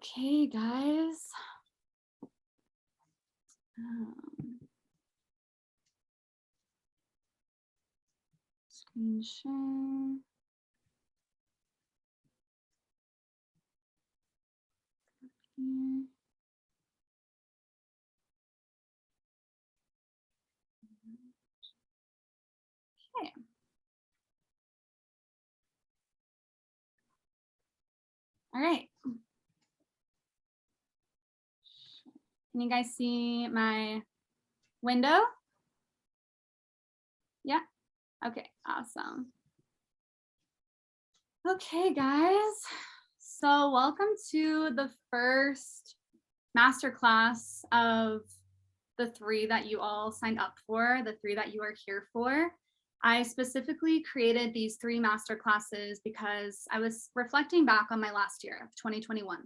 Okay, guys. Um, Screen share. Here. Okay. All right. Can you guys see my window? Yeah. Okay, awesome. Okay, guys. So welcome to the first masterclass of the 3 that you all signed up for, the 3 that you are here for. I specifically created these 3 masterclasses because I was reflecting back on my last year of 2021,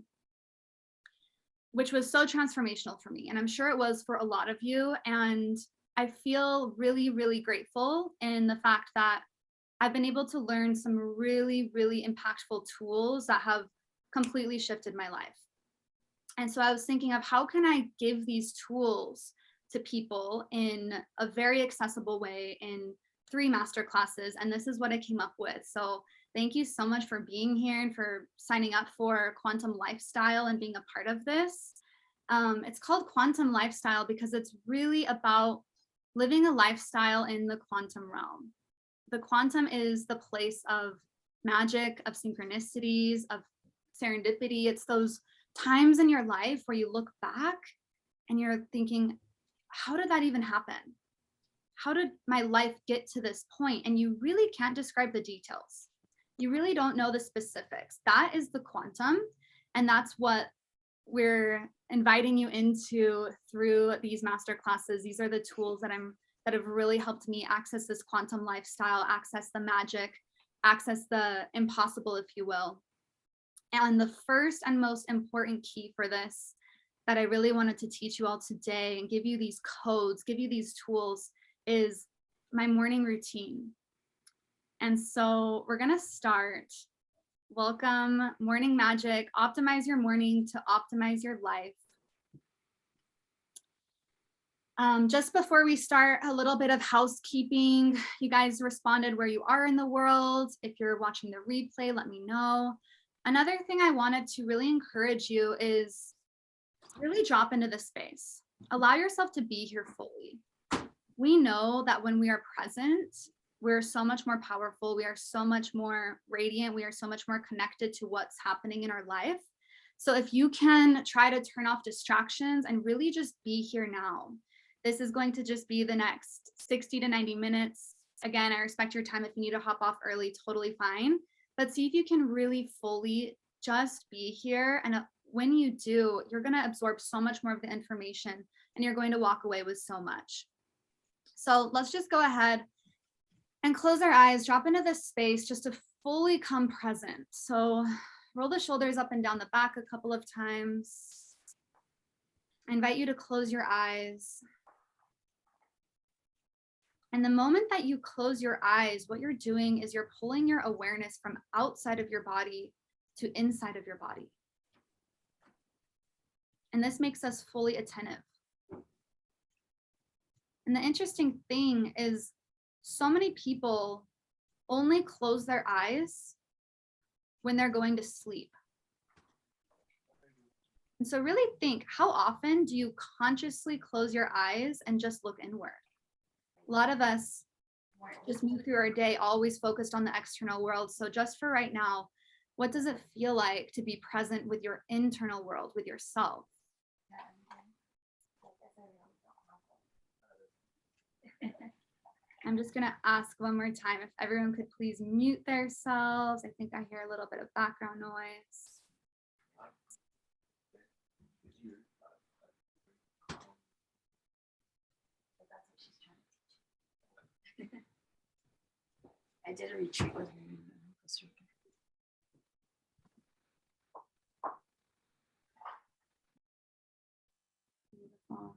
which was so transformational for me. And I'm sure it was for a lot of you. And I feel really, really grateful in the fact that I've been able to learn some really, really impactful tools that have completely shifted my life. And so I was thinking of how can I give these tools to people in a very accessible way in 3 master classes. And this is what I came up with. So thank you so much for being here and for signing up for Quantum Lifestyle and being a part of this. It's called Quantum Lifestyle because it's really about living a lifestyle in the quantum realm. The quantum is the place of magic, of synchronicities, of serendipity. It's those times in your life where you look back and you're thinking, how did that even happen? How did my life get to this point? And you really can't describe the details. You really don't know the specifics. That is the quantum. And that's what we're inviting you into through these master classes. These are the tools that have really helped me access this quantum lifestyle, access the magic, access the impossible, if you will. And the first and most important key for this that I really wanted to teach you all today and give you these codes, give you these tools is my morning routine. And so we're going to start. Welcome, Morning Magic. Optimize your morning to optimize your life. Just before we start, a little bit of housekeeping. You guys responded where you are in the world. If you're watching the replay, let me know. Another thing I wanted to really encourage you is really drop into the space. Allow yourself to be here fully. We know that when we are present, we're so much more powerful. We are so much more radiant. We are so much more connected to what's happening in our life. So if you can try to turn off distractions and really just be here now. This is going to just be the next 60 to 90 minutes. Again, I respect your time. If you need to hop off early, totally fine. But see if you can really fully just be here. And when you do, you're going to absorb so much more of the information and you're going to walk away with so much. So let's just go ahead and close our eyes, drop into this space just to fully come present. So roll the shoulders up and down the back a couple of times. I invite you to close your eyes. And the moment that you close your eyes, what you're doing is you're pulling your awareness from outside of your body to inside of your body. And this makes us fully attentive. And the interesting thing is so many people only close their eyes when they're going to sleep. And so really think, how often do you consciously close your eyes and just look inward? A lot of us just move through our day always focused on the external world. So just for right now, what does it feel like to be present with your internal world, with yourself? I'm just going to ask one more time if everyone could please mute themselves. I think I hear a little bit of background noise. I did a retreat with her. Beautiful.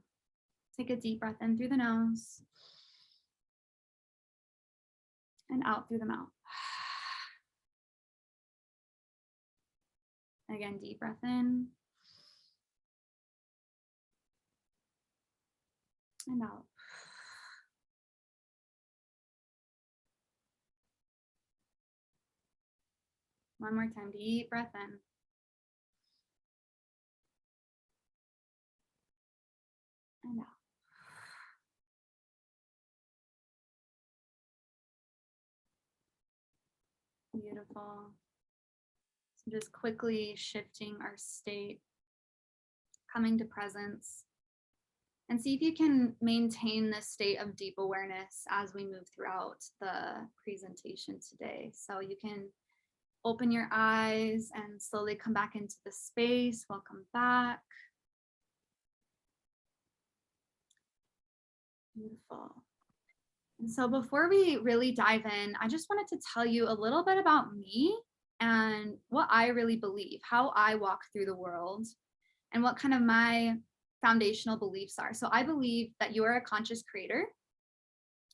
Take a deep breath in through the nose and out through the mouth. Again, deep breath in and out. One more time, deep breath in. And out. Beautiful. So just quickly shifting our state, coming to presence, and see if you can maintain this state of deep awareness as we move throughout the presentation today. So you can open your eyes and slowly come back into the space. Welcome back. Beautiful. And so before we really dive in, I just wanted to tell you a little bit about me and what I really believe, how I walk through the world, and what kind of my foundational beliefs are. So I believe that you are a conscious creator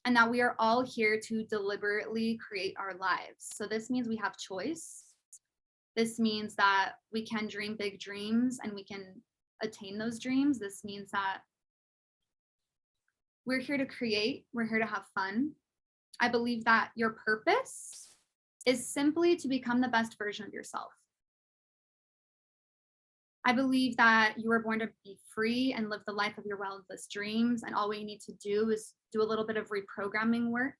and that we are all here to deliberately create our lives. So this means we have choice. This means that we can dream big dreams and we can attain those dreams. This means that we're here to create, we're here to have fun. I believe that your purpose is simply to become the best version of yourself. I believe that you were born to be free and live the life of your wildest dreams. And all we need to do is do a little bit of reprogramming work.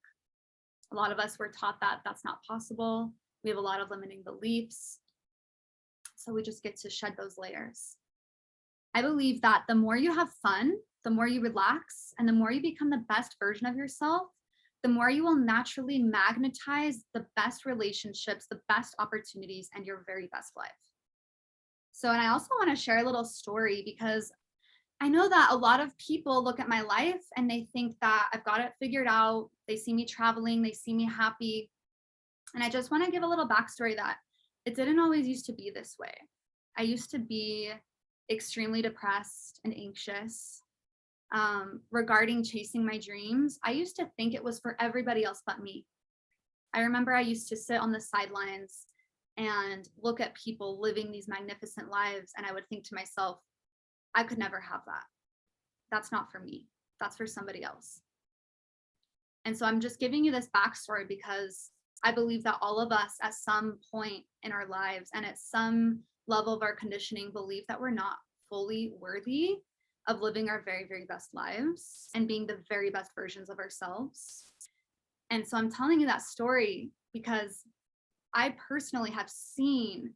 A lot of us were taught that that's not possible. We have a lot of limiting beliefs. So we just get to shed those layers. I believe that the more you have fun, the more you relax, and the more you become the best version of yourself, the more you will naturally magnetize the best relationships, the best opportunities, and your very best life. So, and I also want to share a little story because I know that a lot of people look at my life and they think that I've got it figured out. They see me traveling, they see me happy. And I just want to give a little backstory that it didn't always used to be this way. I used to be extremely depressed and anxious regarding chasing my dreams. I used to think it was for everybody else but me. I remember I used to sit on the sidelines and look at people living these magnificent lives. And I would think to myself, I could never have that. That's not for me. That's for somebody else. And so I'm just giving you this backstory because I believe that all of us at some point in our lives and at some level of our conditioning believe that we're not fully worthy of living our very, very best lives and being the very best versions of ourselves. And so I'm telling you that story because I personally have seen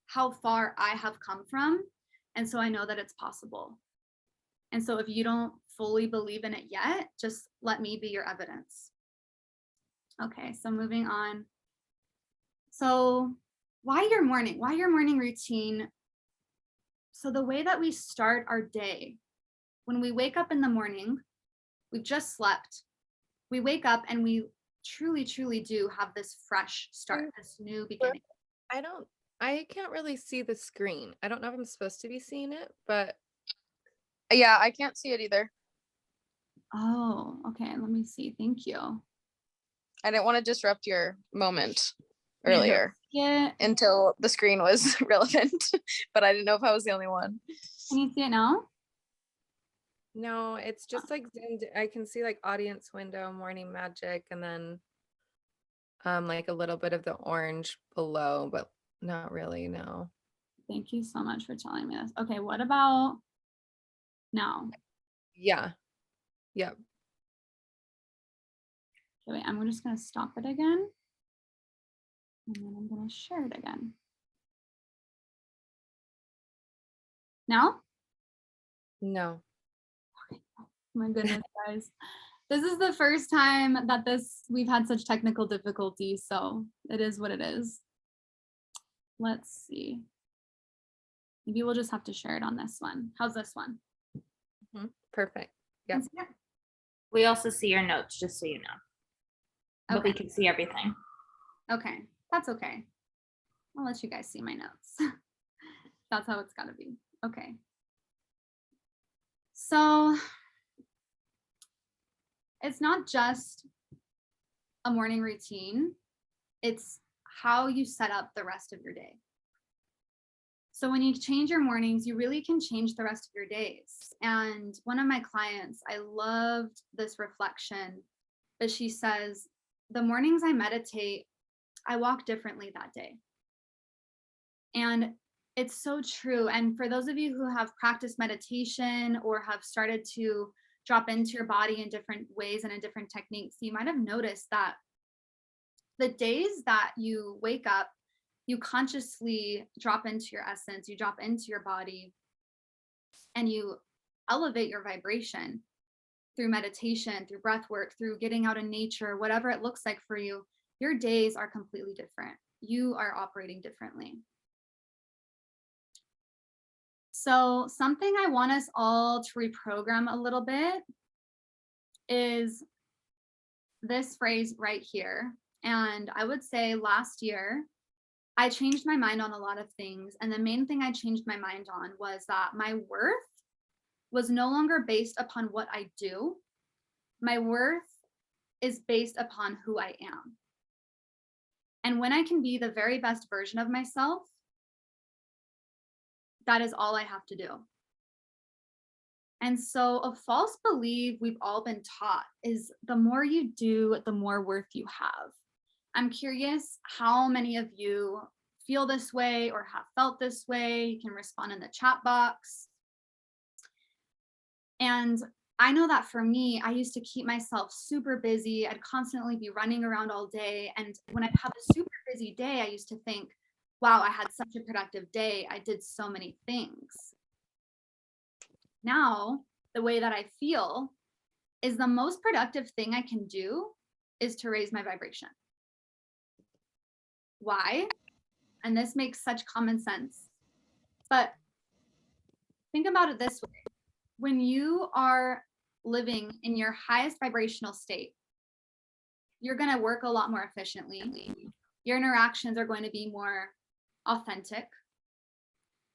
how far I have come from. And so I know that it's possible. And so if you don't fully believe in it yet, just let me be your evidence. Okay, so moving on. So why your morning routine? So the way that we start our day, when we wake up in the morning, we've just slept. We wake up and we truly, truly do have this fresh start, this new beginning. I can't really see the screen. I don't know if I'm supposed to be seeing it, but yeah, I can't see it either. Oh, okay. Let me see. Thank you. I didn't want to disrupt your moment earlier Yeah. until the screen was relevant, but I didn't know if I was the only one. Can you see it now? No, it's just like zoomed. I can see like audience window, morning magic, and then like a little bit of the orange below, but not really, no. Thank you so much for telling me this. Okay, what about now? Yeah. Yep. Okay, wait, I'm just gonna stop it again. And then I'm gonna share it again. Now? No. Okay. Oh, my goodness, guys. This is the first time that we've had such technical difficulties, so it is what it is. Let's see. Maybe we'll just have to share it on this one. How's this one? Perfect. Yep. We also see your notes, just so you know. But we Okay. can see everything. Okay, that's okay. I'll let you guys see my notes. That's how it's gotta be. Okay. So it's not just a morning routine, it's how you set up the rest of your day. So when you change your mornings, you really can change the rest of your days. And one of my clients, I loved this reflection, but she says, the mornings I meditate, I walk differently that day. And it's so true. And for those of you who have practiced meditation or have started to drop into your body in different ways and in different techniques, you might have noticed that the days that you wake up, you consciously drop into your essence, you drop into your body, and you elevate your vibration through meditation, through breath work, through getting out in nature, whatever it looks like for you, your days are completely different. You are operating differently. So something I want us all to reprogram a little bit is this phrase right here. And I would say last year, I changed my mind on a lot of things. And the main thing I changed my mind on was that my worth was no longer based upon what I do. My worth is based upon who I am. And when I can be the very best version of myself, that is all I have to do. And so a false belief we've all been taught is the more you do, the more worth you have. I'm curious how many of you feel this way or have felt this way. You can respond in the chat box. And I know that for me, I used to keep myself super busy. I'd constantly be running around all day. And when I have a super busy day, I used to think, wow, I had such a productive day. I did so many things. Now, the way that I feel is the most productive thing I can do is to raise my vibration. Why? And this makes such common sense. But think about it this way. When you are living in your highest vibrational state, you're going to work a lot more efficiently. Your interactions are going to be more authentic.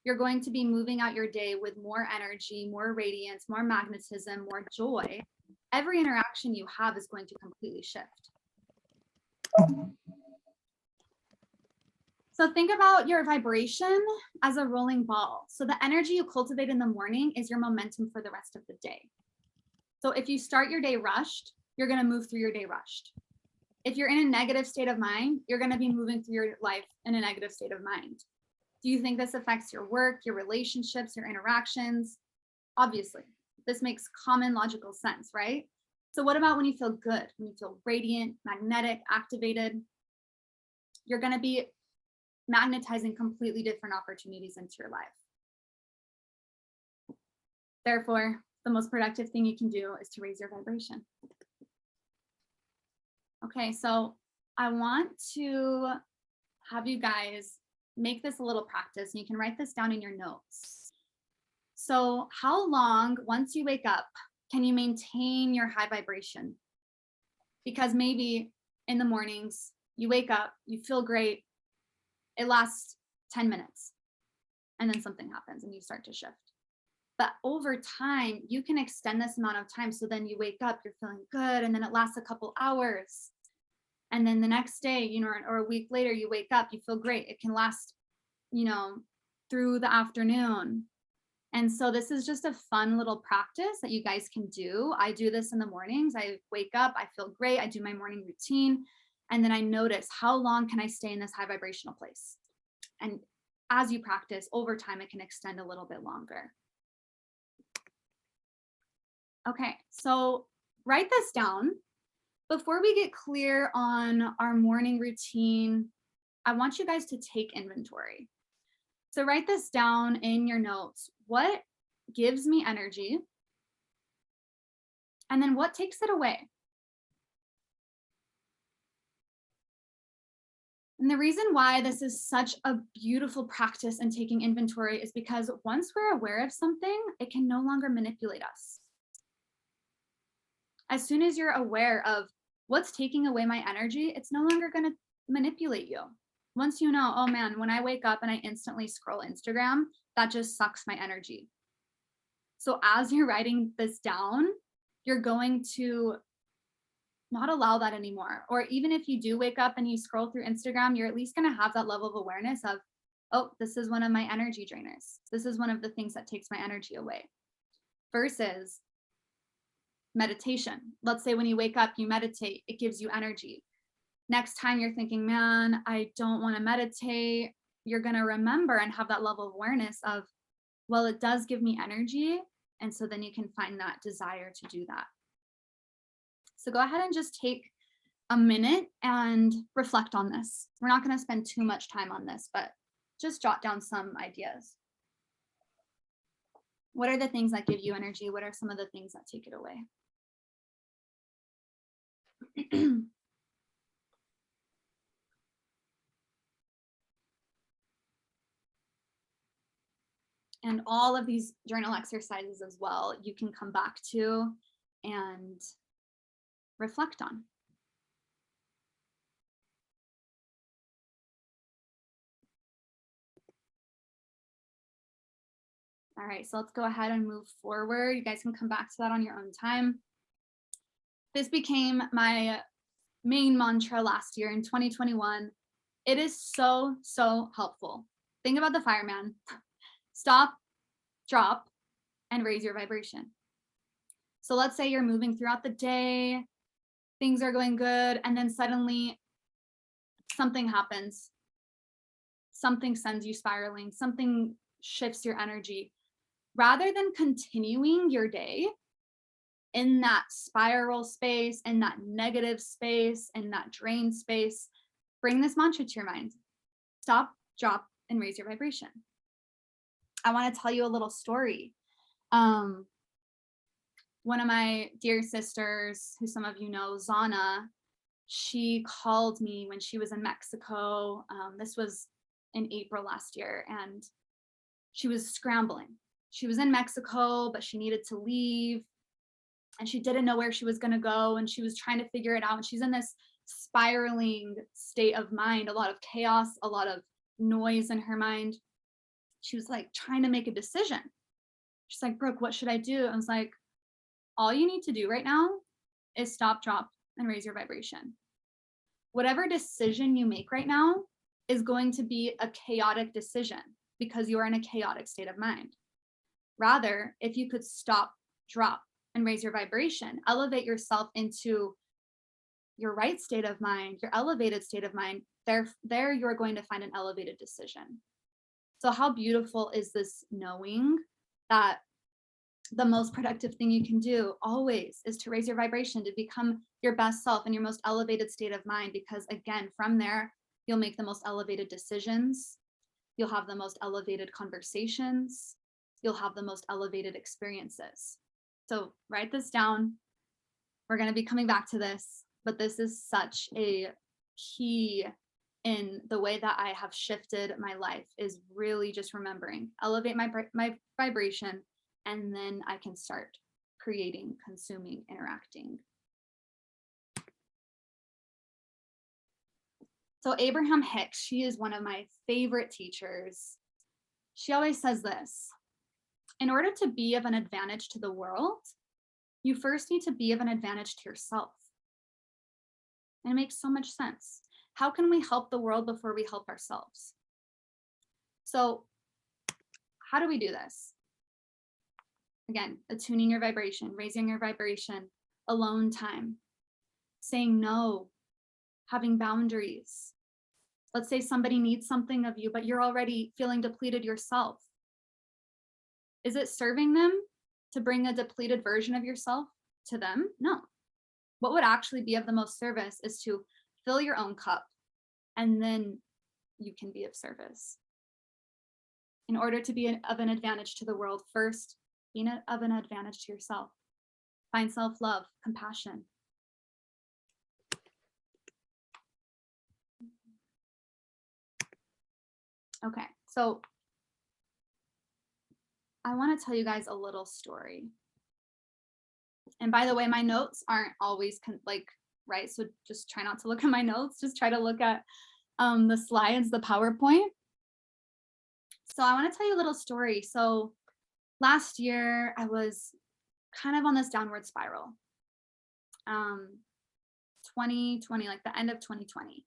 You're going to be moving out your day with more energy, more radiance, more magnetism, more joy. Every interaction you have is going to completely shift. So think about your vibration as a rolling ball. So the energy you cultivate in the morning is your momentum for the rest of the day. So if you start your day rushed, you're going to move through your day rushed. If you're in a negative state of mind, you're going to be moving through your life in a negative state of mind. Do you think this affects your work, your relationships, your interactions? Obviously, this makes common logical sense, right? So what about when you feel good, when you feel radiant, magnetic, activated? You're going to be magnetizing completely different opportunities into your life. Therefore, the most productive thing you can do is to raise your vibration. Okay, so I want to have you guys make this a little practice, and you can write this down in your notes. So how long, once you wake up, can you maintain your high vibration? Because maybe in the mornings, you wake up, you feel great, it lasts 10 minutes, and then something happens and you start to shift. But over time, you can extend this amount of time. So then you wake up, you're feeling good, and then it lasts a couple hours. And then the next day, or a week later, you wake up, you feel great. It can last, through the afternoon. And so this is just a fun little practice that you guys can do. I do this in the mornings. I wake up, I feel great. I do my morning routine. And then I notice how long can I stay in this high vibrational place? And as you practice over time, it can extend a little bit longer. Okay, so write this down. Before we get clear on our morning routine, I want you guys to take inventory. So write this down in your notes. What gives me energy? And then what takes it away? And the reason why this is such a beautiful practice in taking inventory is because once we're aware of something, it can no longer manipulate us. As soon as you're aware of what's taking away my energy, it's no longer going to manipulate you. Once you know, oh man, when I wake up and I instantly scroll Instagram, that just sucks my energy. So as you're writing this down, you're going to not allow that anymore. Or even if you do wake up and you scroll through Instagram, you're at least going to have that level of awareness of, oh, this is one of my energy drainers. This is one of the things that takes my energy away. Versus meditation. Let's say when you wake up, you meditate, it gives you energy. Next time you're thinking, man, I don't want to meditate, you're going to remember and have that level of awareness of, well, it does give me energy. And so then you can find that desire to do that. So go ahead and just take a minute and reflect on this. We're not going to spend too much time on this, but just jot down some ideas. What are the things that give you energy? What are some of the things that take it away? And all of these journal exercises as well, you can come back to and reflect on. All right, so let's go ahead and move forward. You guys can come back to that on your own time. This became my main mantra last year in 2021. It is so, so helpful. Think about the fireman. Stop, drop, and raise your vibration. So let's say you're moving throughout the day, things are going good, and then suddenly something happens. Something sends you spiraling, something shifts your energy. Rather than continuing your day in that spiral space, in that negative space, in that drained space, bring this mantra to your mind. Stop, drop, and raise your vibration. I want to tell you a little story. One of my dear sisters, who some of you know, Zana, she called me when she was in Mexico. This was in April last year, and she was scrambling. She was in Mexico, but she needed to leave, and she didn't know where she was going to go, and she was trying to figure it out. And she's in this spiraling state of mind, a lot of chaos, a lot of noise in her mind. She was like trying to make a decision. She's like, Brooke, what should I do? I was like, all you need to do right now is stop, drop, and raise your vibration. Whatever decision you make right now is going to be a chaotic decision because you are in a chaotic state of mind. Rather, if you could stop, drop, and raise your vibration, elevate yourself into your right state of mind, your elevated state of mind, there you're going to find an elevated decision. So how beautiful is this knowing that the most productive thing you can do always is to raise your vibration, to become your best self in your most elevated state of mind, because again, from there, you'll make the most elevated decisions. You'll have the most elevated conversations. You'll have the most elevated experiences. So write this down. We're going to be coming back to this, but this is such a key in the way that I have shifted my life, is really just remembering, elevate my vibration, and then I can start creating, consuming, interacting. So Abraham Hicks, she is one of my favorite teachers. She always says this: in order to be of an advantage to the world, you first need to be of an advantage to yourself. And it makes so much sense. How can we help the world before we help ourselves? So how do we do this? Again, attuning your vibration, raising your vibration, alone time, saying no, having boundaries. Let's say somebody needs something of you, but you're already feeling depleted yourself. Is it serving them to bring a depleted version of yourself to them? No. What would actually be of the most service is to fill your own cup, and then you can be of service. In order to be of an advantage to the world, first, be of an advantage to yourself. Find self-love, compassion. Okay, so I want to tell you guys a little story. And by the way, my notes aren't always right, so just try not to look at my notes. Just try to look at the slides, the PowerPoint. So I want to tell you a little story. So last year, I was kind of on this downward spiral. 2020, like the end of 2020.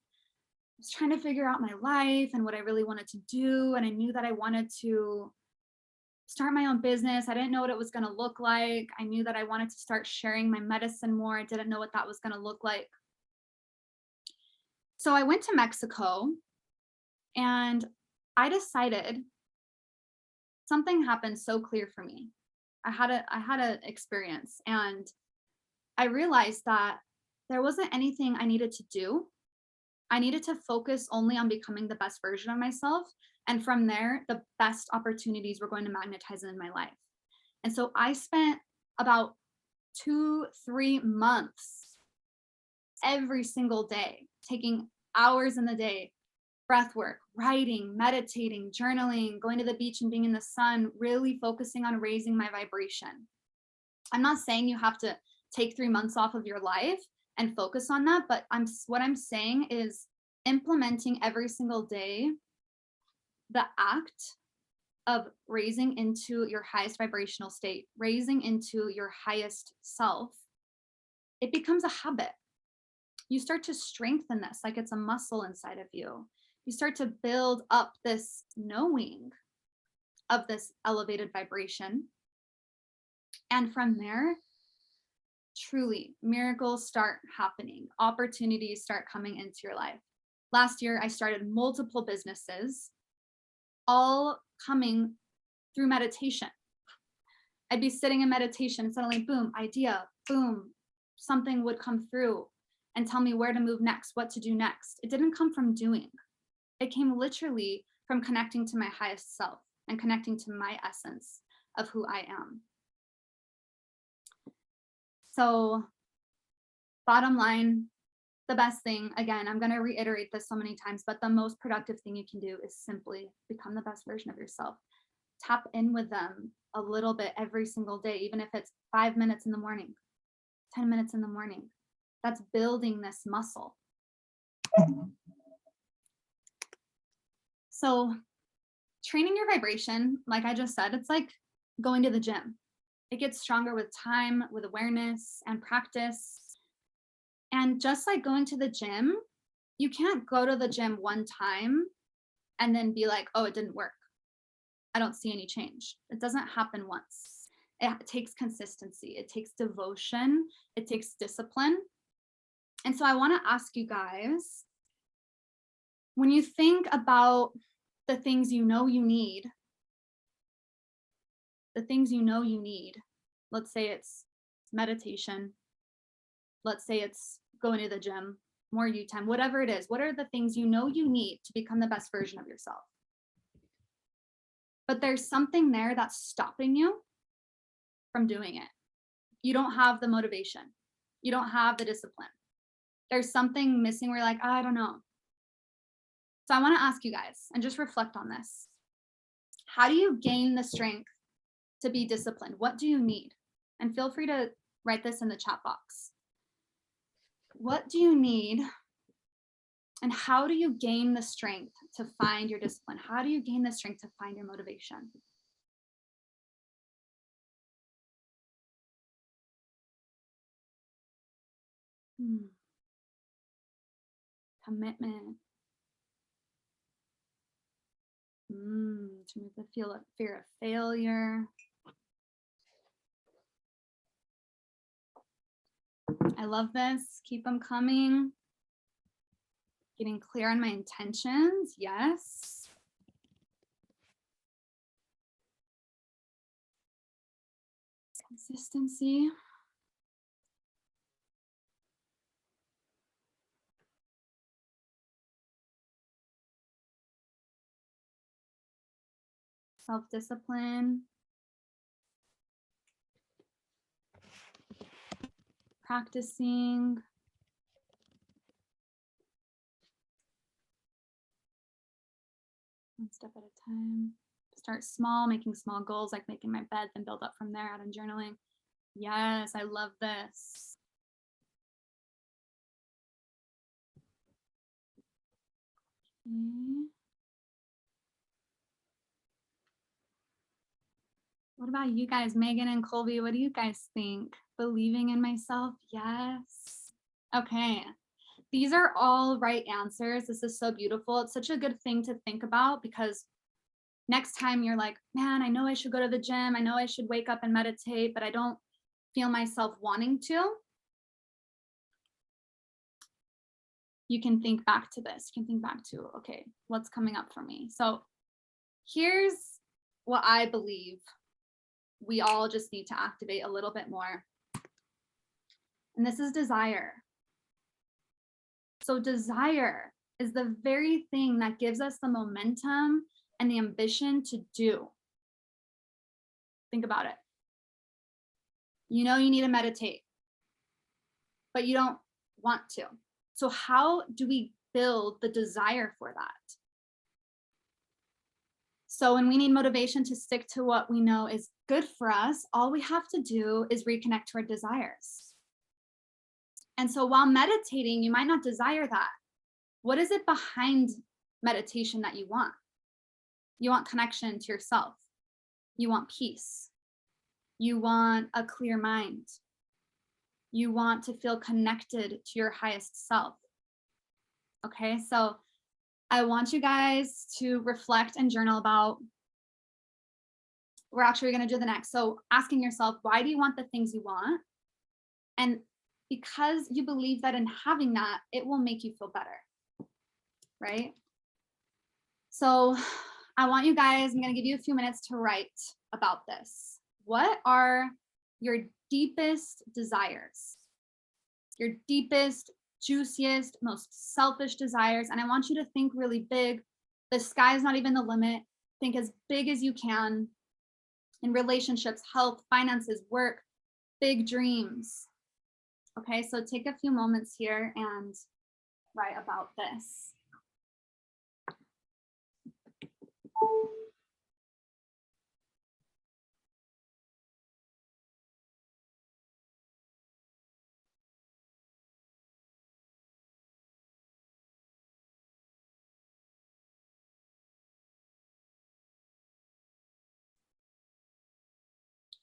was trying to figure out my life and what I really wanted to do. And I knew that I wanted to start my own business. I didn't know what it was going to look like. I knew that I wanted to start sharing my medicine more. I didn't know what that was going to look like. So I went to Mexico and I decided something happened so clear for me. I had an experience and I realized that there wasn't anything I needed to do. I needed to focus only on becoming the best version of myself. And from there, the best opportunities were going to magnetize in my life. And so I spent about 2-3 months every single day, taking hours in the day, breath work, writing, meditating, journaling, going to the beach and being in the sun, really focusing on raising my vibration. I'm not saying you have to take 3 months off of your life and focus on that, but what I'm saying is implementing every single day the act of raising into your highest vibrational state, raising into your highest self. It becomes a habit. You start to strengthen this like it's a muscle inside of you. You start to build up this knowing of this elevated vibration. And from there, truly, miracles start happening. Opportunities start coming into your life. Last year, I started multiple businesses, all coming through meditation. I'd be sitting in meditation and suddenly, boom, idea, boom, something would come through and tell me where to move next, what to do next. It didn't come from doing. It came literally from connecting to my highest self and connecting to my essence of who I am. So bottom line, the best thing, again, I'm going to reiterate this so many times, but the most productive thing you can do is simply become the best version of yourself. Tap in with them a little bit every single day, even if it's 5 minutes in the morning, 10 minutes in the morning. That's building this muscle. So training your vibration, like I just said, it's like going to the gym. It gets stronger with time, with awareness and practice. And just like going to the gym, you can't go to the gym one time and then be like, oh, it didn't work. I don't see any change. It doesn't happen once. It takes consistency. It takes devotion. It takes discipline. And so I want to ask you guys, when you think about the things you know you need, let's say it's meditation, let's say it's going to the gym, more you time, whatever it is, what are the things you know you need to become the best version of yourself? But there's something there that's stopping you from doing it. You don't have the motivation. You don't have the discipline. There's something missing where you're like, I don't know. So I want to ask you guys and just reflect on this. How do you gain the strength to be disciplined? What do you need? And feel free to write this in the chat box. What do you need? And how do you gain the strength to find your discipline? How do you gain the strength to find your motivation? Commitment. To remove the fear of failure. I love this. Keep them coming. Getting clear on my intentions. Yes. Consistency. Self-discipline. Practicing. One step at a time. Start small, making small goals, like making my bed, then build up from there, add in journaling. Yes, I love this. Okay. What about you guys, Megan and Colby? What do you guys think? Believing in myself? Yes. Okay. these are all right answers. This is so beautiful. It's such a good thing to think about because next time you're like, man, I know I should go to the gym. I know I should wake up and meditate, but I don't feel myself wanting to. You can think back to this. You can think back to, okay, what's coming up for me? So here's what I believe we all just need to activate a little bit more. And this is desire. So desire is the very thing that gives us the momentum and the ambition to do. Think about it. You know you need to meditate, but you don't want to. So how do we build the desire for that? So when we need motivation to stick to what we know is good for us, all we have to do is reconnect to our desires. And so while meditating, you might not desire that. What is it behind meditation that you want? You want connection to yourself. You want peace. You want a clear mind. You want to feel connected to your highest self. Okay, so I want you guys to reflect and journal about, we're actually going to do the next. So asking yourself, why do you want the things you want? And because you believe that in having that, it will make you feel better, right? So I want you guys, I'm going to give you a few minutes to write about this. What are your deepest desires? Your deepest, juiciest, most selfish desires. And I want you to think really big. The sky is not even the limit. Think as big as you can in relationships, health, finances, work, big dreams. Okay, so take a few moments here and write about this.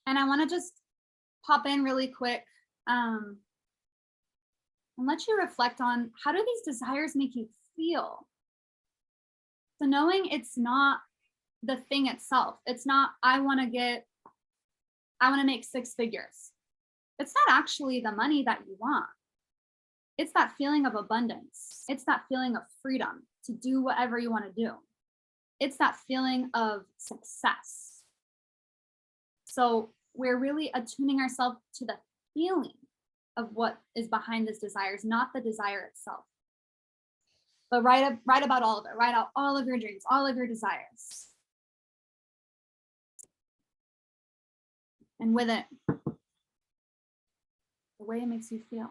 And I want to just pop in really quick and let you reflect on, how do these desires make you feel? So knowing it's not the thing itself. It's not, I want to make 6 figures. It's not actually the money that you want. It's that feeling of abundance. It's that feeling of freedom to do whatever you want to do. It's that feeling of success. So we're really attuning ourselves to the feeling of what is behind these desires, not the desire itself. But write about all of it. Write out all of your dreams, all of your desires. And with it, the way it makes you feel.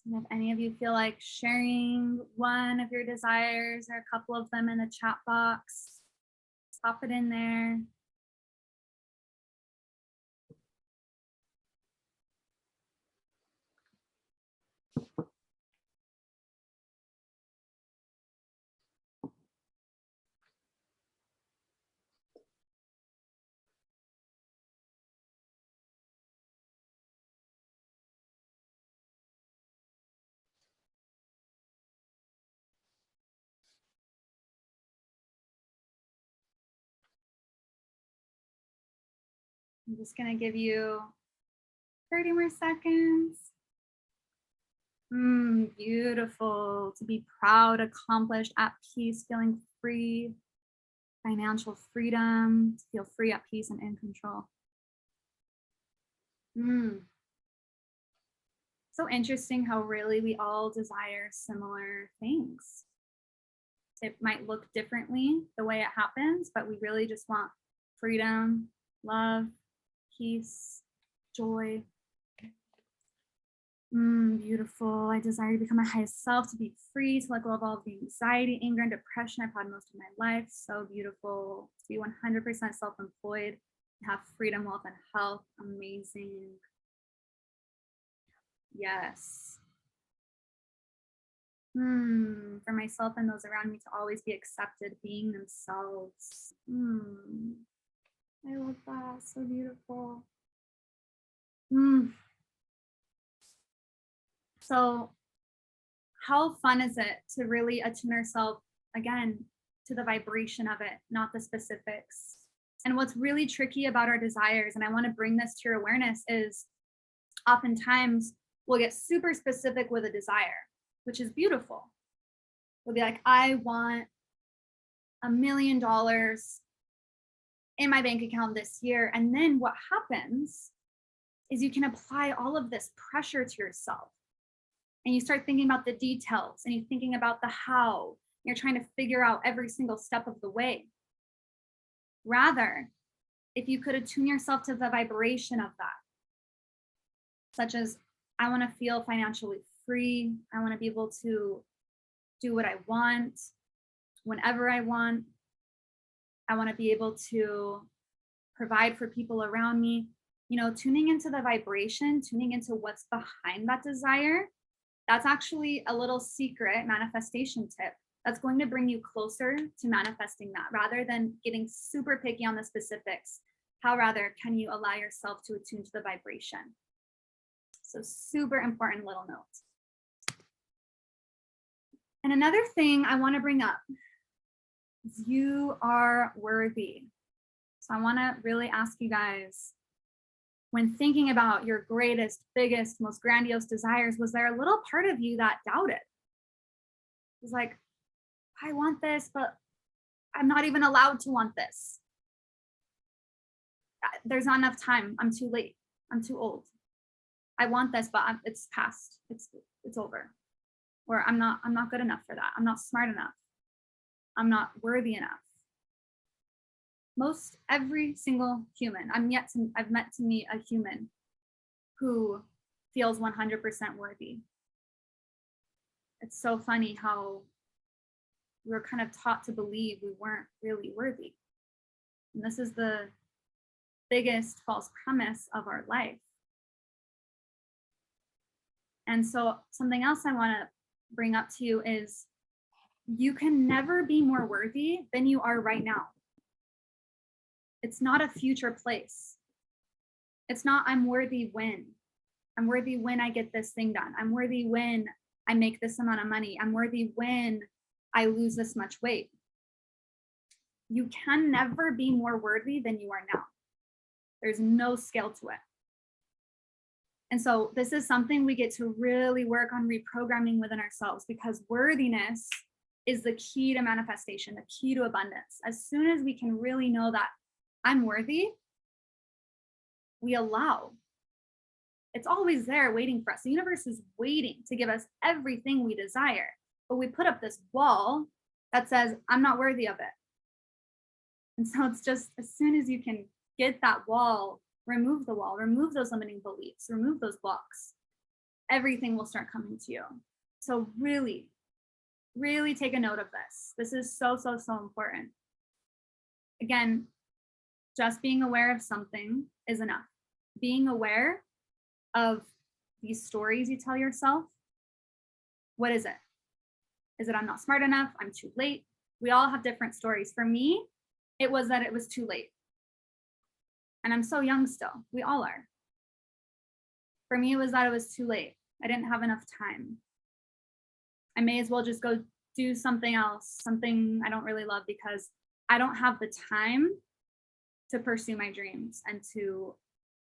And if any of you feel like sharing one of your desires or a couple of them in the chat box, pop it in there. I'm just going to give you 30 more seconds. Beautiful. To be proud, accomplished, at peace, feeling free, financial freedom, to feel free, at peace, and in control. So interesting how really we all desire similar things. It might look differently the way it happens, but we really just want freedom, love, peace, joy. Beautiful. I desire to become my highest self, to be free, to let go of all of the anxiety, anger, and depression I've had most of my life. So beautiful. To be 100% self-employed, have freedom, wealth, and health. Amazing. Yes. For myself and those around me to always be accepted, being themselves. I love that. So beautiful. So how fun is it to really attune ourselves again to the vibration of it, not the specifics? And what's really tricky about our desires, and I want to bring this to your awareness, is oftentimes we'll get super specific with a desire, which is beautiful. We'll be like, I want $1 million in my bank account this year. And then what happens is you can apply all of this pressure to yourself. And you start thinking about the details and you're thinking about the how. You're trying to figure out every single step of the way. Rather, if you could attune yourself to the vibration of that, such as, I want to feel financially free. I want to be able to do what I want whenever I want. I want to be able to provide for people around me. You know, tuning into the vibration, tuning into what's behind that desire, that's actually a little secret manifestation tip that's going to bring you closer to manifesting that, rather than getting super picky on the specifics. How rather can you allow yourself to attune to the vibration? So super important little note. And another thing I want to bring up is you are worthy. So I want to really ask you guys, when thinking about your greatest, biggest, most grandiose desires, was there a little part of you that doubted? It was like, I want this, but I'm not even allowed to want this. There's not enough time. I'm too late. I'm too old. I want this, but it's past. It's over. Or I'm not good enough for that. I'm not smart enough. I'm not worthy enough. Most every single human I've met to meet a human who feels 100% worthy. It's so funny how we were kind of taught to believe we weren't really worthy. And this is the biggest false premise of our life. And so something else I want to bring up to you is, you can never be more worthy than you are right now. It's not a future place. It's not, I'm worthy when. I'm worthy when I get this thing done. I'm worthy when I make this amount of money. I'm worthy when I lose this much weight. You can never be more worthy than you are now. There's no scale to it. And so this is something we get to really work on reprogramming within ourselves, because worthiness is the key to manifestation, the key to abundance. As soon as we can really know that I'm worthy, we allow. It's always there waiting for us. The universe is waiting to give us everything we desire, but we put up this wall that says, I'm not worthy of it. And so it's just, as soon as you can get that wall, remove the wall, remove those limiting beliefs, remove those blocks, everything will start coming to you. So really, really take a note of this. This is so, so, so important. Again, just being aware of something is enough. Being aware of these stories you tell yourself. What is it? Is it I'm not smart enough? I'm too late? We all have different stories. For me, it was that it was too late. And I'm so young still. We all are. For me, it was that it was too late. I didn't have enough time. I may as well just go do something else, something I don't really love, because I don't have the time to pursue my dreams and to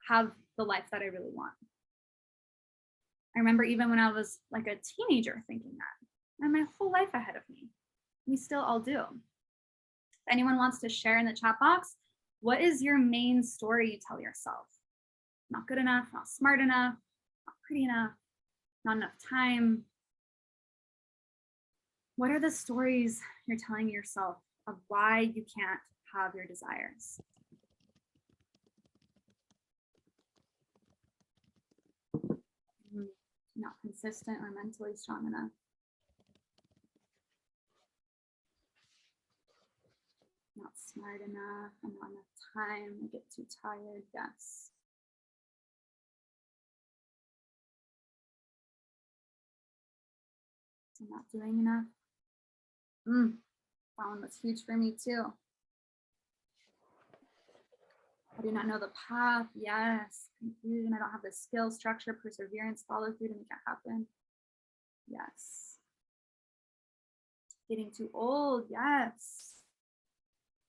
have the life that I really want. I remember even when I was like a teenager thinking that, and my whole life ahead of me. We still all do. If anyone wants to share in the chat box, what is your main story you tell yourself? Not good enough, not smart enough, not pretty enough, not enough time. What are the stories you're telling yourself of why you can't have your desires? Not consistent or mentally strong enough. Not smart enough, and not enough time. I get too tired. Yes. I'm not doing enough. That one was huge for me too. I do not know the path. Yes. Confusion. I don't have the skill, structure, perseverance, follow through to make it happen. Yes. Getting too old. Yes.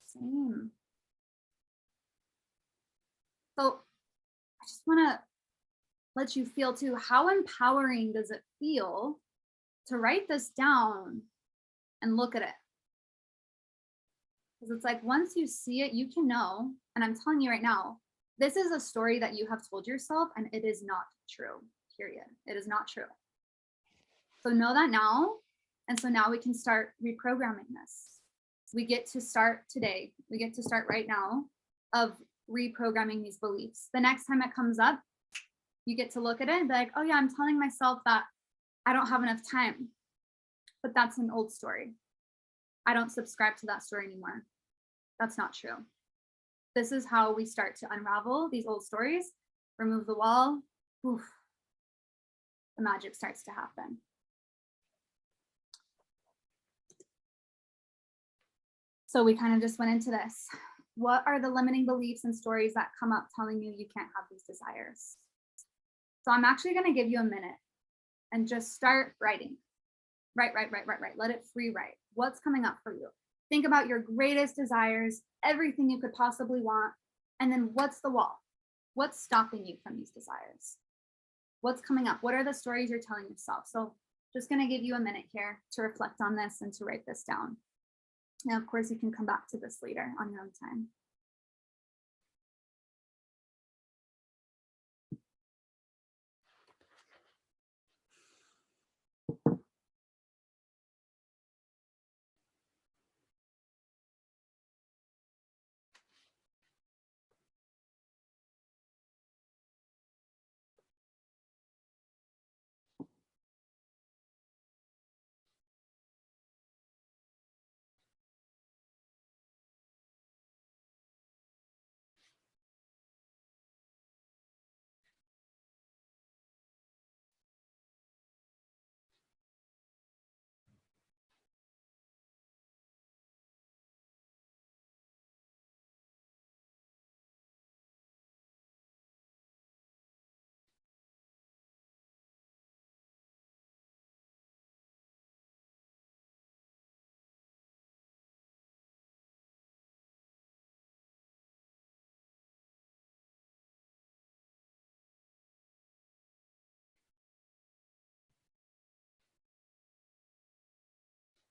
Same. So I just want to let you feel too, how empowering does it feel to write this down and look at it? Because it's like, once you see it, you can know. And I'm telling you right now, this is a story that you have told yourself, and it is not true, period. It is not true. So know that now. And so now we can start reprogramming this. We get to start today. We get to start right now of reprogramming these beliefs. The next time it comes up, you get to look at it and be like, oh yeah, I'm telling myself that I don't have enough time. But that's an old story. I don't subscribe to that story anymore. That's not true. This is how we start to unravel these old stories, remove the wall, oof, the magic starts to happen. So we kind of just went into this. What are the limiting beliefs and stories that come up telling you you can't have these desires? So I'm actually going to give you a minute and just start writing. Write. Let it free write. What's coming up for you? Think about your greatest desires, everything you could possibly want. And then what's the wall? What's stopping you from these desires? What's coming up? What are the stories you're telling yourself? So just going to give you a minute here to reflect on this and to write this down. And of course, you can come back to this later on your own time.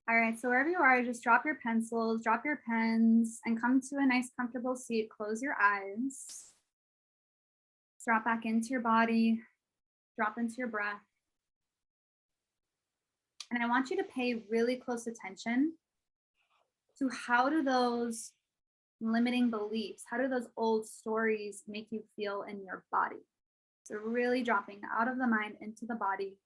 All right, so wherever you are, just drop your pencils, drop your pens, and come to a nice comfortable seat. Close your eyes. Drop back into your body, drop into your breath. And I want you to pay really close attention to how do those limiting beliefs, how do those old stories make you feel in your body? So really dropping out of the mind into the body.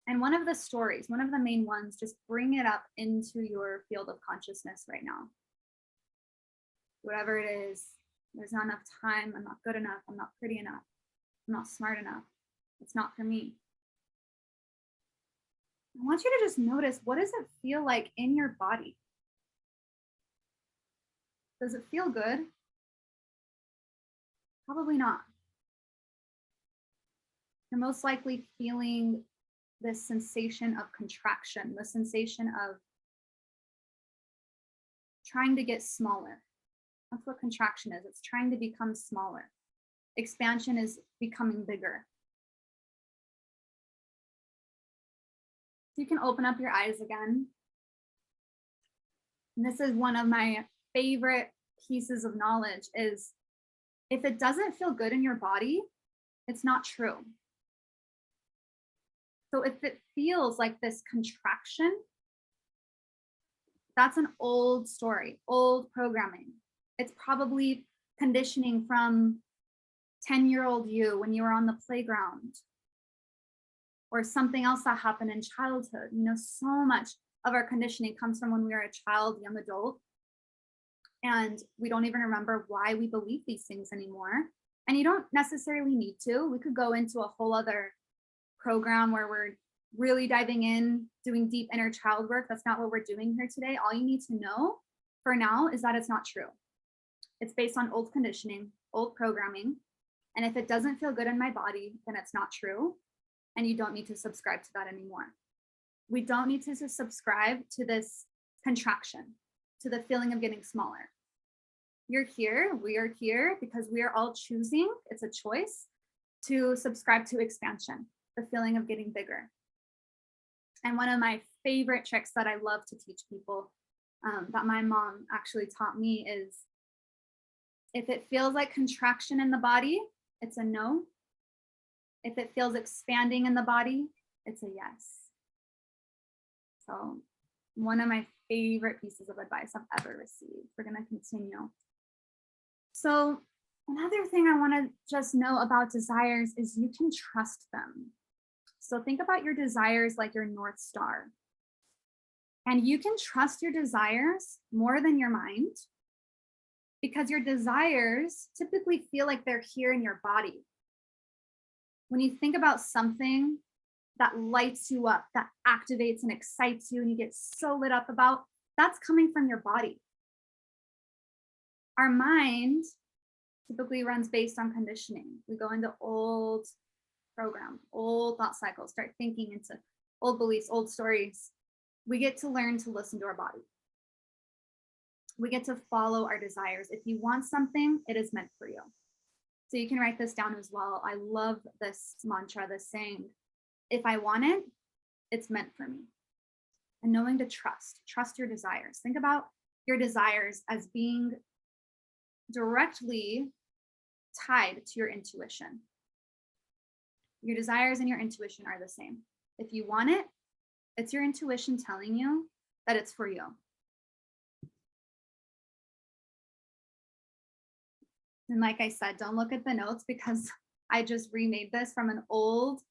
And one of the stories, one of the main ones, just bring it up into your field of consciousness right now. Whatever it is, there's not enough time, I'm not good enough, I'm not pretty enough, I'm not smart enough, it's not for me. I want you to just notice, what does it feel like in your body? Does it feel good? Probably not. You're most likely feeling this sensation of contraction, the sensation of trying to get smaller. That's what contraction is. It's trying to become smaller. Expansion is becoming bigger. you can open up your eyes again. And this is one of my favorite pieces of knowledge is if it doesn't feel good in your body, it's not true. So if it feels like this contraction, that's an old story, old programming. It's probably conditioning from 10-year-old you when you were on the playground or something else that happened in childhood. You know, so much of our conditioning comes from when we were a child, young adult, and we don't even remember why we believe these things anymore. And you don't necessarily need to. We could go into a whole other program where we're really diving in, doing deep inner child work. That's not what we're doing here today. All you need to know for now is that it's not true. It's based on old conditioning, old programming. And if it doesn't feel good in my body, then it's not true. And you don't need to subscribe to that anymore. We don't need to subscribe to this contraction, to the feeling of getting smaller. You're here, we are here because we are all choosing, it's a choice, to subscribe to expansion, the feeling of getting bigger. And one of my favorite tricks that I love to teach people that my mom actually taught me is if it feels like contraction in the body, it's a no. If it feels expanding in the body, it's a yes. So one of my favorite pieces of advice I've ever received. We're going to continue. So another thing I want to just know about desires is you can trust them. So think about your desires like your North Star. And you can trust your desires more than your mind because your desires typically feel like they're here in your body. When you think about something that lights you up, that activates and excites you, and you get so lit up about, that's coming from your body. Our mind typically runs based on conditioning. We go into old program, old thought cycles, start thinking into old beliefs, old stories. We get to learn to listen to our body. We get to follow our desires. If you want something, it is meant for you. So you can write this down as well. I love this mantra, this saying, if I want it, it's meant for me. And knowing to trust your desires. Think about your desires as being directly tied to your intuition. Your desires and your intuition are the same. If you want it, it's your intuition telling you that it's for you. And like I said, don't look at the notes because I just remade this from an old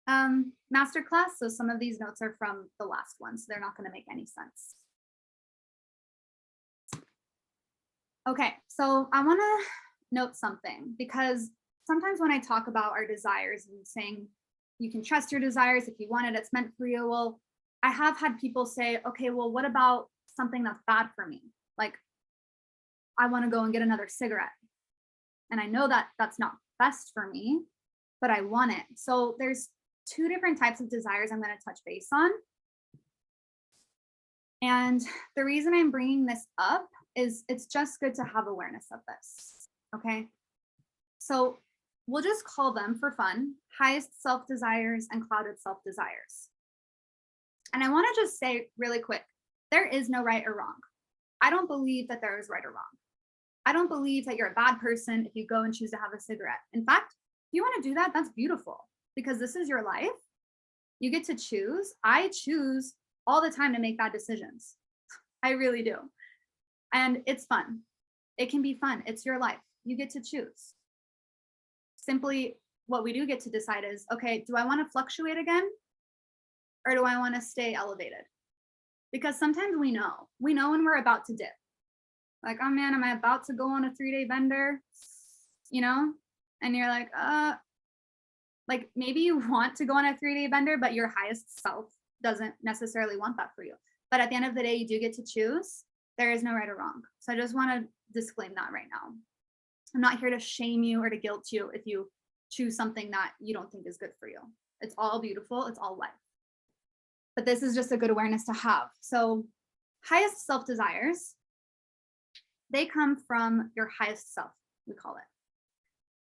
masterclass. So some of these notes are from the last one, so they're not going to make any sense. Okay, so I want to note something because sometimes when I talk about our desires and saying you can trust your desires, if you want it, it's meant for you. Well, I have had people say, okay, well, what about something that's bad for me? Like, I want to go and get another cigarette. And I know that that's not best for me, but I want it. So there's two different types of desires I'm going to touch base on. And the reason I'm bringing this up is it's just good to have awareness of this. Okay. So we'll just call them for fun, highest self desires and clouded self desires. And I want to just say really quick, there is no right or wrong. I don't believe that there is right or wrong. I don't believe that you're a bad person if you go and choose to have a cigarette. In fact, if you want to do that, that's beautiful because this is your life. You get to choose. I choose all the time to make bad decisions. I really do. And it's fun. It can be fun. It's your life. You get to choose. Simply what we do get to decide is, okay, do I want to fluctuate again? Or do I want to stay elevated? Because sometimes we know when we're about to dip. Like, oh man, am I about to go on a 3-day bender? You know? And you're like maybe you want to go on a 3-day bender, but your highest self doesn't necessarily want that for you. But at the end of the day, you do get to choose. There is no right or wrong. So I just want to disclaim that right now. I'm not here to shame you or to guilt you if you choose something that you don't think is good for you. It's all beautiful. It's all life. But this is just a good awareness to have. So highest self desires, they come from your highest self, we call it.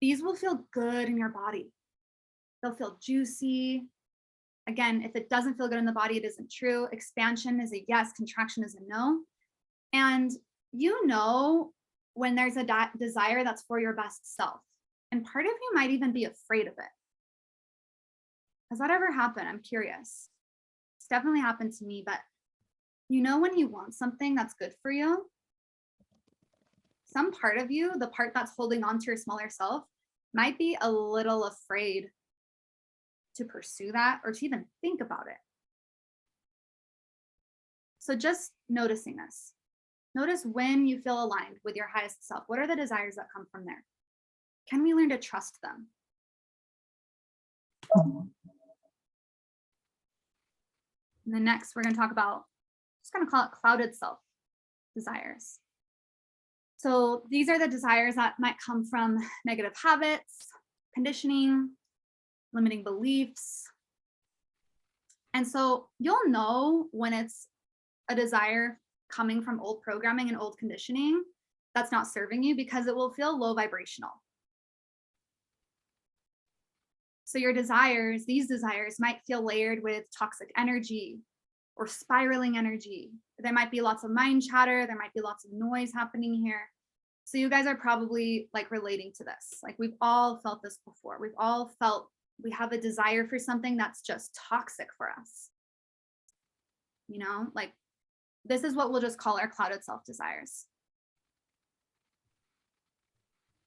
These will feel good in your body. They'll feel juicy, Again, if it doesn't feel good in the body, it isn't true. Expansion is a yes, contraction is a no. And you know when there's a desire that's for your best self. And part of you might even be afraid of it. Has that ever happened? I'm curious. It's definitely happened to me, but you know when you want something that's good for you, some part of you, the part that's holding on to your smaller self, might be a little afraid to pursue that or to even think about it. So just noticing this. Notice when you feel aligned with your highest self. What are the desires that come from there? Can we learn to trust them? And then next, we're going to talk about, just going to call it clouded self desires. So these are the desires that might come from negative habits, conditioning, limiting beliefs. And so you'll know when it's a desire coming from old programming and old conditioning that's not serving you, because it will feel low vibrational. So your desires, these desires might feel layered with toxic energy or spiraling energy. There might be lots of mind chatter. There might be lots of noise happening here. So you guys are probably like relating to this. Like we've all felt this before. We've all felt we have a desire for something that's just toxic for us. You know, like this is what we'll just call our clouded self desires.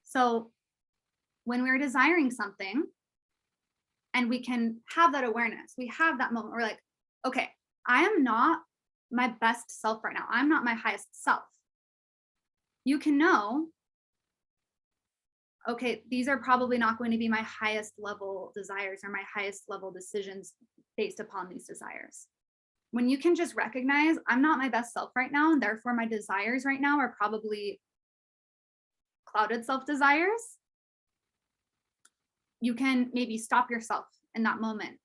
So when we're desiring something and we can have that awareness, we have that moment, we're like, okay, I am not my best self right now. I'm not my highest self. You can know, okay, these are probably not going to be my highest level desires or my highest level decisions based upon these desires. When you can just recognize I'm not my best self right now, and therefore my desires right now are probably clouded self desires, you can maybe stop yourself in that moment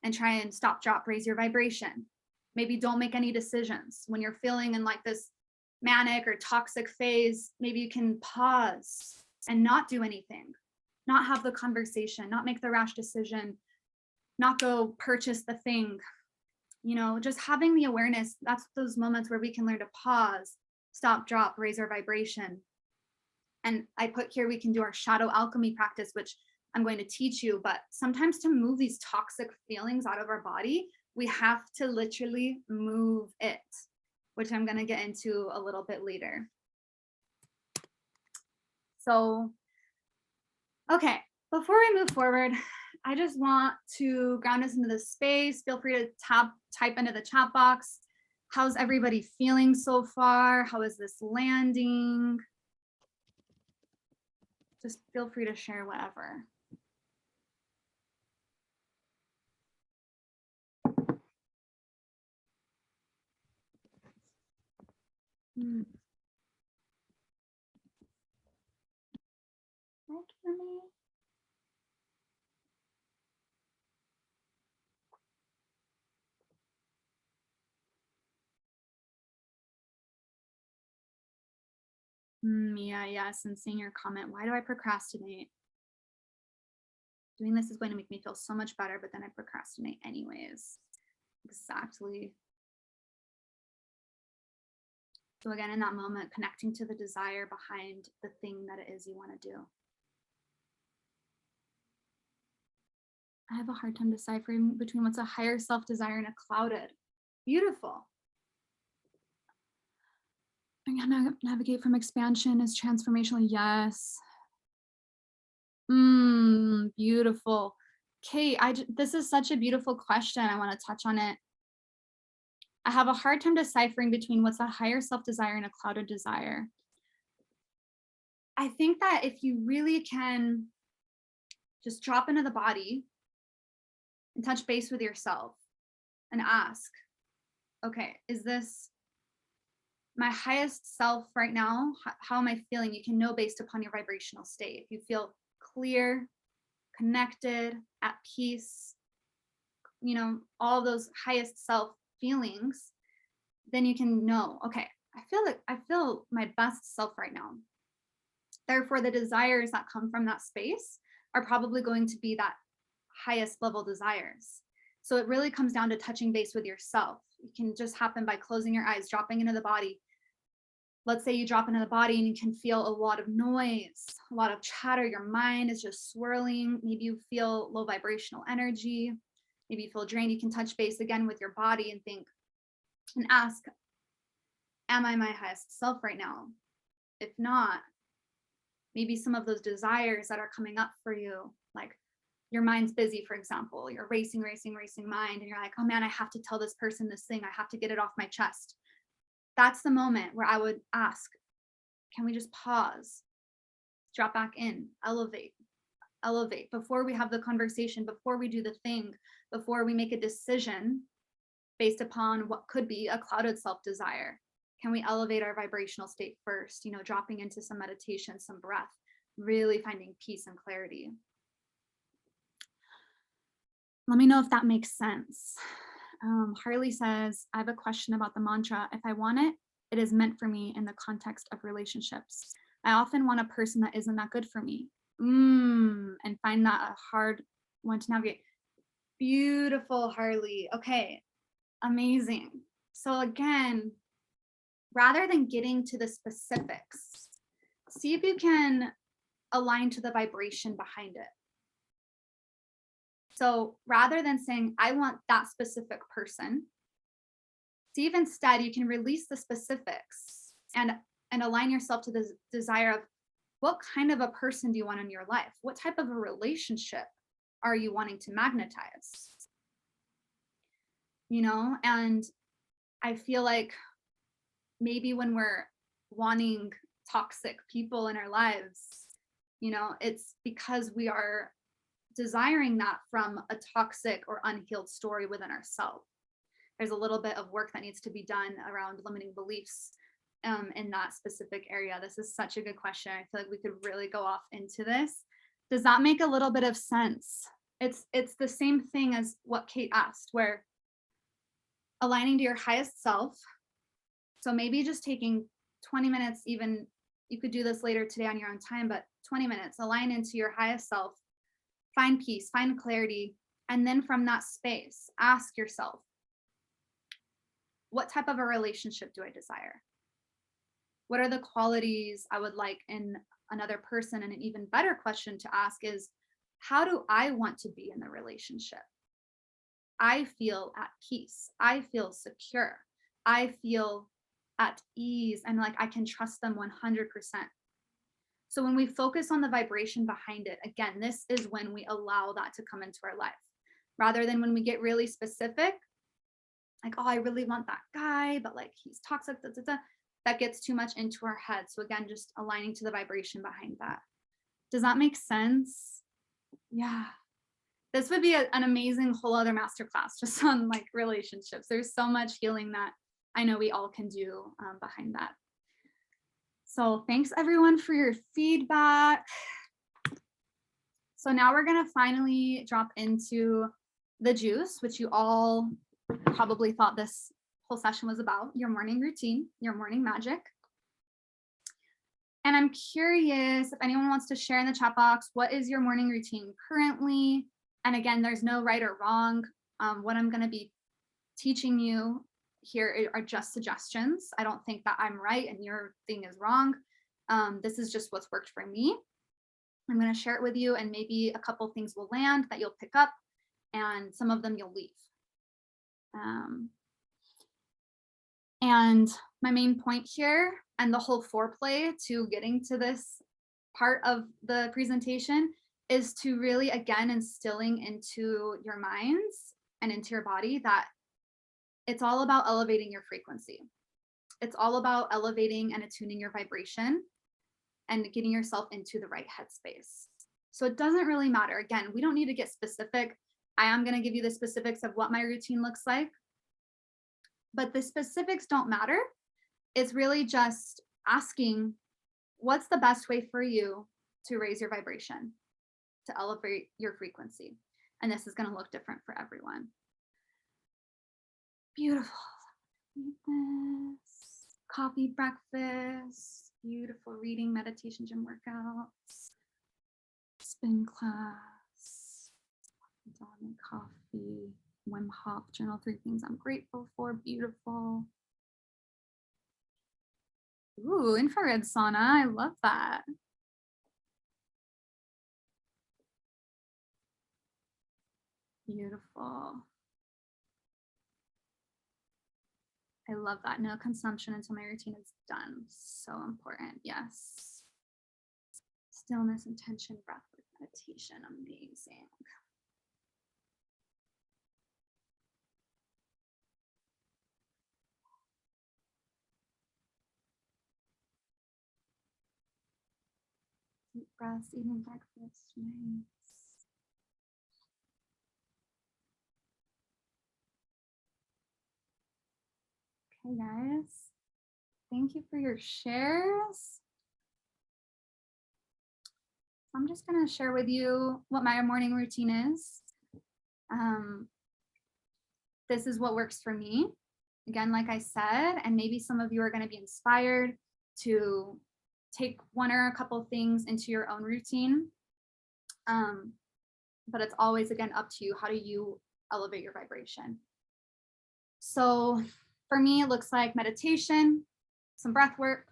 and try and stop, drop, raise your vibration. Maybe don't make any decisions. When you're feeling in like this manic or toxic phase, maybe you can pause and not do anything, not have the conversation, not make the rash decision, not go purchase the thing. You know, just having the awareness, that's those moments where we can learn to pause, stop, drop, raise our vibration. And I put here, we can do our shadow alchemy practice, which I'm going to teach you, but sometimes to move these toxic feelings out of our body, we have to literally move it, which I'm going to get into a little bit later. So, okay, before we move forward, I just want to ground us into this space. Feel free to type into the chat box. How's everybody feeling so far? How is this landing? Just feel free to share whatever. Work for me. Yeah, yes, and seeing your comment, why do I procrastinate? Doing this is going to make me feel so much better, but then I procrastinate anyways. Exactly. So again, in that moment, connecting to the desire behind the thing that it is you want to do. I have a hard time deciphering between what's a higher self-desire and a clouded. Beautiful. I'm gonna navigate from expansion as transformational. Yes. Beautiful. Kate, this is such a beautiful question. I want to touch on it. I have a hard time deciphering between what's a higher self-desire and a clouded desire. I think that if you really can just drop into the body and touch base with yourself and ask, okay, is this my highest self right now? How am I feeling? You can know based upon your vibrational state. If you feel clear, connected, at peace, you know, all those highest self feelings, then you can know, okay, I feel my best self right now. Therefore, the desires that come from that space are probably going to be that highest level desires. So it really comes down to touching base with yourself. It can just happen by closing your eyes, dropping into the body. Let's say you drop into the body and you can feel a lot of noise, a lot of chatter. Your mind is just swirling. Maybe you feel low vibrational energy. Maybe you feel drained. You can touch base again with your body and think and ask, am I my highest self right now? If not, maybe some of those desires that are coming up for you, like your mind's busy, for example, you're racing mind, and you're like, oh man, I have to tell this person this thing. I have to get it off my chest. That's the moment where I would ask, can we just pause, drop back in, elevate before we have the conversation, before we do the thing, before we make a decision based upon what could be a clouded self-desire. Can we elevate our vibrational state first, dropping into some meditation, some breath, really finding peace and clarity. Let me know if that makes sense. Harley says, I have a question about the mantra. If I want it, it is meant for me in the context of relationships. I often want a person that isn't that good for me. And find that a hard one to navigate. Beautiful, Harley. Okay, amazing. So again, rather than getting to the specifics, see if you can align to the vibration behind it. So rather than saying, I want that specific person, see if instead you can release the specifics and align yourself to the desire of what kind of a person do you want in your life? What type of a relationship are you wanting to magnetize? And I feel like maybe when we're wanting toxic people in our lives, it's because we are desiring that from a toxic or unhealed story within ourselves. There's a little bit of work that needs to be done around limiting beliefs in that specific area. This is such a good question. I feel like we could really go off into this. Does that make a little bit of sense? It's the same thing as what Kate asked, where aligning to your highest self. So maybe just taking 20 minutes, even you could do this later today on your own time, but 20 minutes, align into your highest self, find peace, find clarity. And then from that space, ask yourself, what type of a relationship do I desire? What are the qualities I would like in another person? And an even better question to ask is, how do I want to be in the relationship? I feel at peace. I feel secure. I feel at ease and like I can trust them 100%. So when we focus on the vibration behind it, again, this is when we allow that to come into our life, rather than when we get really specific, like, oh, I really want that guy, but like he's toxic, that gets too much into our head. So again, just aligning to the vibration behind that. Does that make sense? Yeah. This would be an amazing whole other masterclass just on like relationships. There's so much healing that I know we all can do behind that. So thanks everyone for your feedback. So now we're gonna finally drop into the juice, which you all probably thought this whole session was about, your morning routine, your morning magic. And I'm curious if anyone wants to share in the chat box, what is your morning routine currently? And again, there's no right or wrong. What I'm gonna be teaching you here are just suggestions. I don't think that I'm right and your thing is wrong. This is just what's worked for me. I'm going to share it with you, and maybe a couple things will land that you'll pick up and some of them you'll leave. And my main point here and the whole foreplay to getting to this part of the presentation is to really, again, instilling into your minds and into your body that it's all about elevating your frequency. It's all about elevating and attuning your vibration and getting yourself into the right headspace. So it doesn't really matter. Again, we don't need to get specific. I am going to give you the specifics of what my routine looks like, but the specifics don't matter. It's really just asking, what's the best way for you to raise your vibration, to elevate your frequency? And this is going to look different for everyone. Beautiful. Eat this. Coffee, breakfast, beautiful reading, meditation, gym workouts, spin class, coffee. Wim Hof journal 3 things I'm grateful for. Beautiful. Ooh, infrared sauna. I love that. Beautiful. I love that. No consumption until my routine is done. So important. Yes. Stillness, intention, breath work, meditation. Amazing. Deep breaths, eating breakfast. Nice. Okay, guys. Thank you for your shares. I'm just going to share with you what my morning routine is. This is what works for me. Again, like I said, and maybe some of you are going to be inspired to take one or a couple things into your own routine. But it's always, again, up to you. How do you elevate your vibration? So for me, it looks like meditation, some breath work.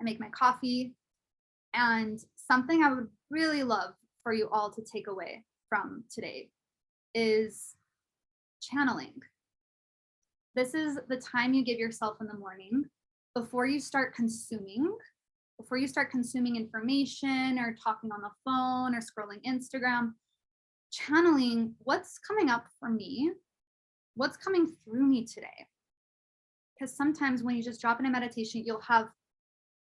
I make my coffee. And something I would really love for you all to take away from today is channeling. This is the time you give yourself in the morning before you start consuming information or talking on the phone or scrolling Instagram. Channeling what's coming up for me, what's coming through me today. Because sometimes when you just drop in a meditation, you'll have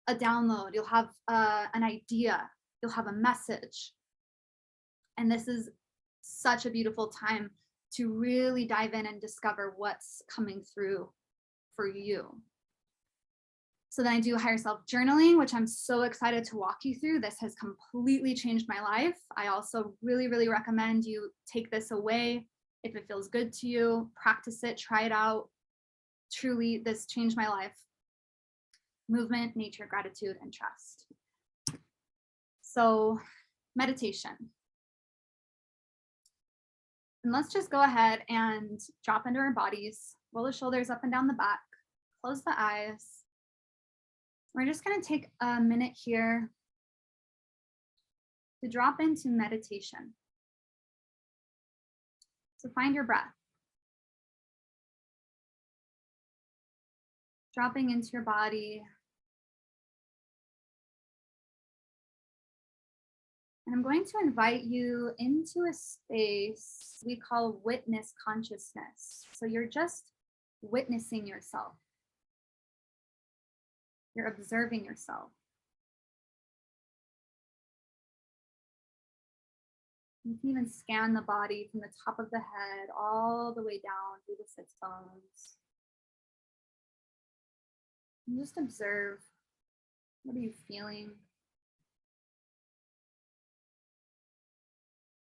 a download, you'll have an idea, you'll have a message. And this is such a beautiful time to really dive in and discover what's coming through for you. So then I do higher self journaling, which I'm so excited to walk you through. This has completely changed my life. I also really, really recommend you take this away. If it feels good to you, practice it, try it out. Truly, this changed my life. Movement, nature, gratitude, and trust. So meditation. And let's just go ahead and drop into our bodies, roll the shoulders up and down the back, close the eyes. We're just going to take a minute here to drop into meditation. So find your breath. Dropping into your body. And I'm going to invite you into a space we call witness consciousness. So you're just witnessing yourself. You're observing yourself. You can even scan the body from the top of the head all the way down through the sits bones. And just observe. What are you feeling?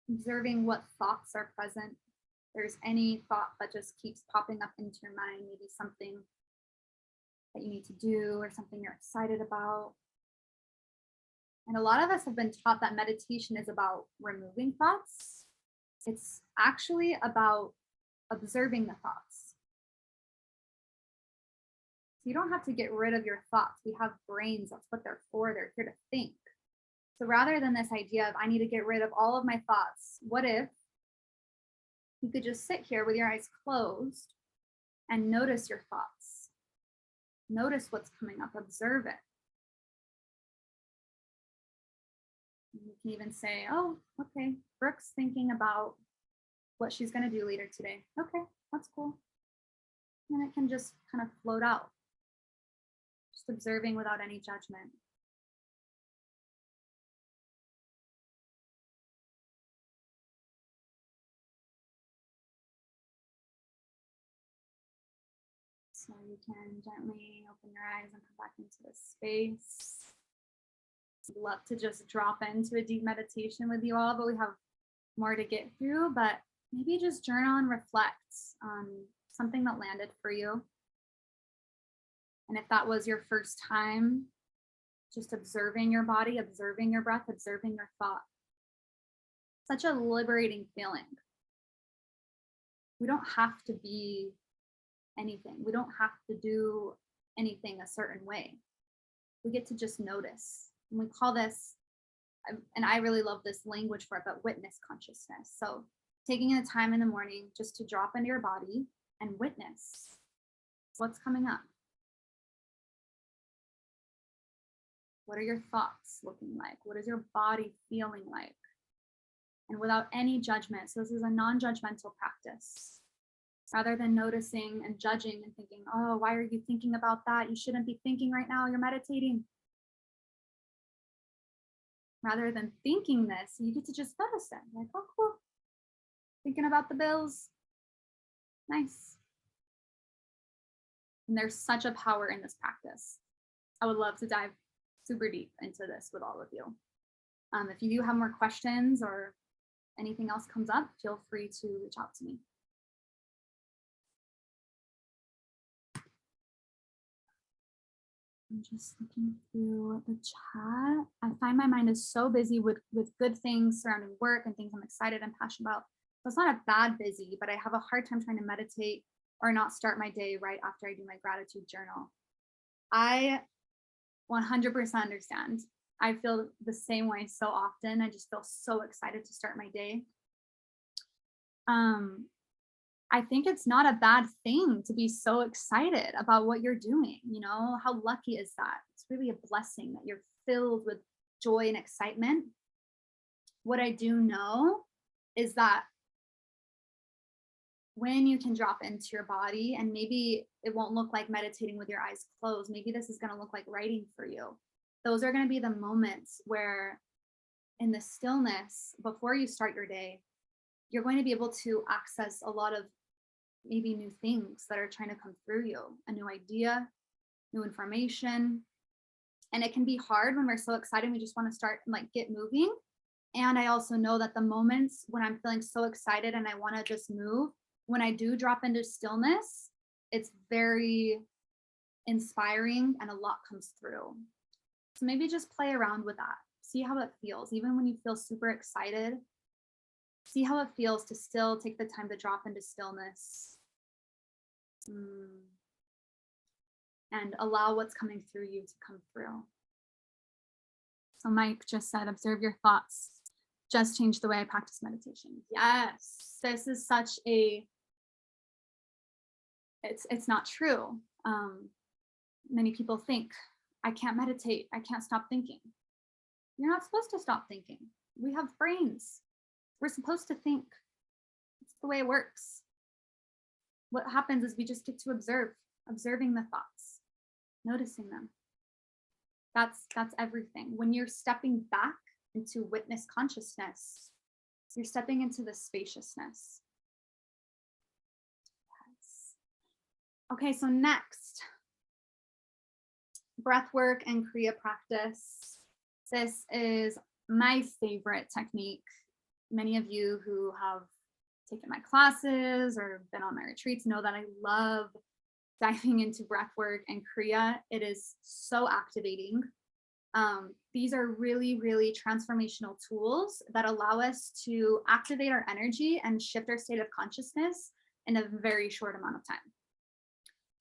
Observing what thoughts are present. If there's any thought that just keeps popping up into your mind, maybe something that you need to do or something you're excited about. And a lot of us have been taught that meditation is about removing thoughts. It's actually about observing the thoughts. So you don't have to get rid of your thoughts. We have brains, that's what they're for. They're here to think. So rather than this idea of I need to get rid of all of my thoughts, what if you could just sit here with your eyes closed and notice your thoughts? Notice what's coming up, observe it. You can even say, oh, okay, Brooke's thinking about what she's going to do later today. Okay, that's cool. And it can just kind of float out, just observing without any judgment. So you can gently open your eyes and come back into this space. I'd love to just drop into a deep meditation with you all, but we have more to get through. But maybe just journal and reflect on something that landed for you. And if that was your first time, just observing your body, observing your breath, observing your thought. Such a liberating feeling. We don't have to be anything. We don't have to do anything a certain way. We get to just notice. And we call this, and I really love this language for it, but witness consciousness. So taking the time in the morning just to drop into your body and witness what's coming up. What are your thoughts looking like? What is your body feeling like? And without any judgment. So this is a non-judgmental practice. Rather than noticing and judging and thinking, oh, why are you thinking about that? You shouldn't be thinking right now. You're meditating. Rather than thinking this, you get to just notice it. Like, oh, cool. Thinking about the bills. Nice. And there's such a power in this practice. I would love to dive super deep into this with all of you. If you do have more questions or anything else comes up, feel free to reach out to me. I'm just looking through the chat. I find my mind is so busy with good things surrounding work and things I'm excited and passionate about. So it's not a bad busy, but I have a hard time trying to meditate or not start my day right after I do my gratitude journal. I 100% understand. I feel the same way so often. I just feel so excited to start my day. I think it's not a bad thing to be so excited about what you're doing. You know, how lucky is that? It's really a blessing that you're filled with joy and excitement. What I do know is that when you can drop into your body, and maybe it won't look like meditating with your eyes closed, maybe this is going to look like writing for you. Those are going to be the moments where in the stillness before you start your day, you're going to be able to access a lot of maybe new things that are trying to come through you, a new idea, new information. And it can be hard when we're so excited, we just want to start and like get moving. And I also know that the moments when I'm feeling so excited and I want to just move, when I do drop into stillness, it's very inspiring and a lot comes through. So maybe just play around with that. See how it feels. Even when you feel super excited, see how it feels to still take the time to drop into stillness and allow what's coming through you to come through. So Mike just said, observe your thoughts. Just change the way I practice meditation. Yes, this is such a, it's not true. Many people think, I can't meditate. I can't stop thinking. You're not supposed to stop thinking. We have brains. We're supposed to think. It's the way it works. What happens is we just get to observing the thoughts, noticing them. That's everything. When you're stepping back into witness consciousness, you're stepping into the spaciousness. Yes. Okay, so next, breath work and Kriya practice. This is my favorite technique. Many of you who have taken my classes or been on my retreats know that I love diving into breath work and Kriya. It is so activating. These are really, really transformational tools that allow us to activate our energy and shift our state of consciousness in a very short amount of time.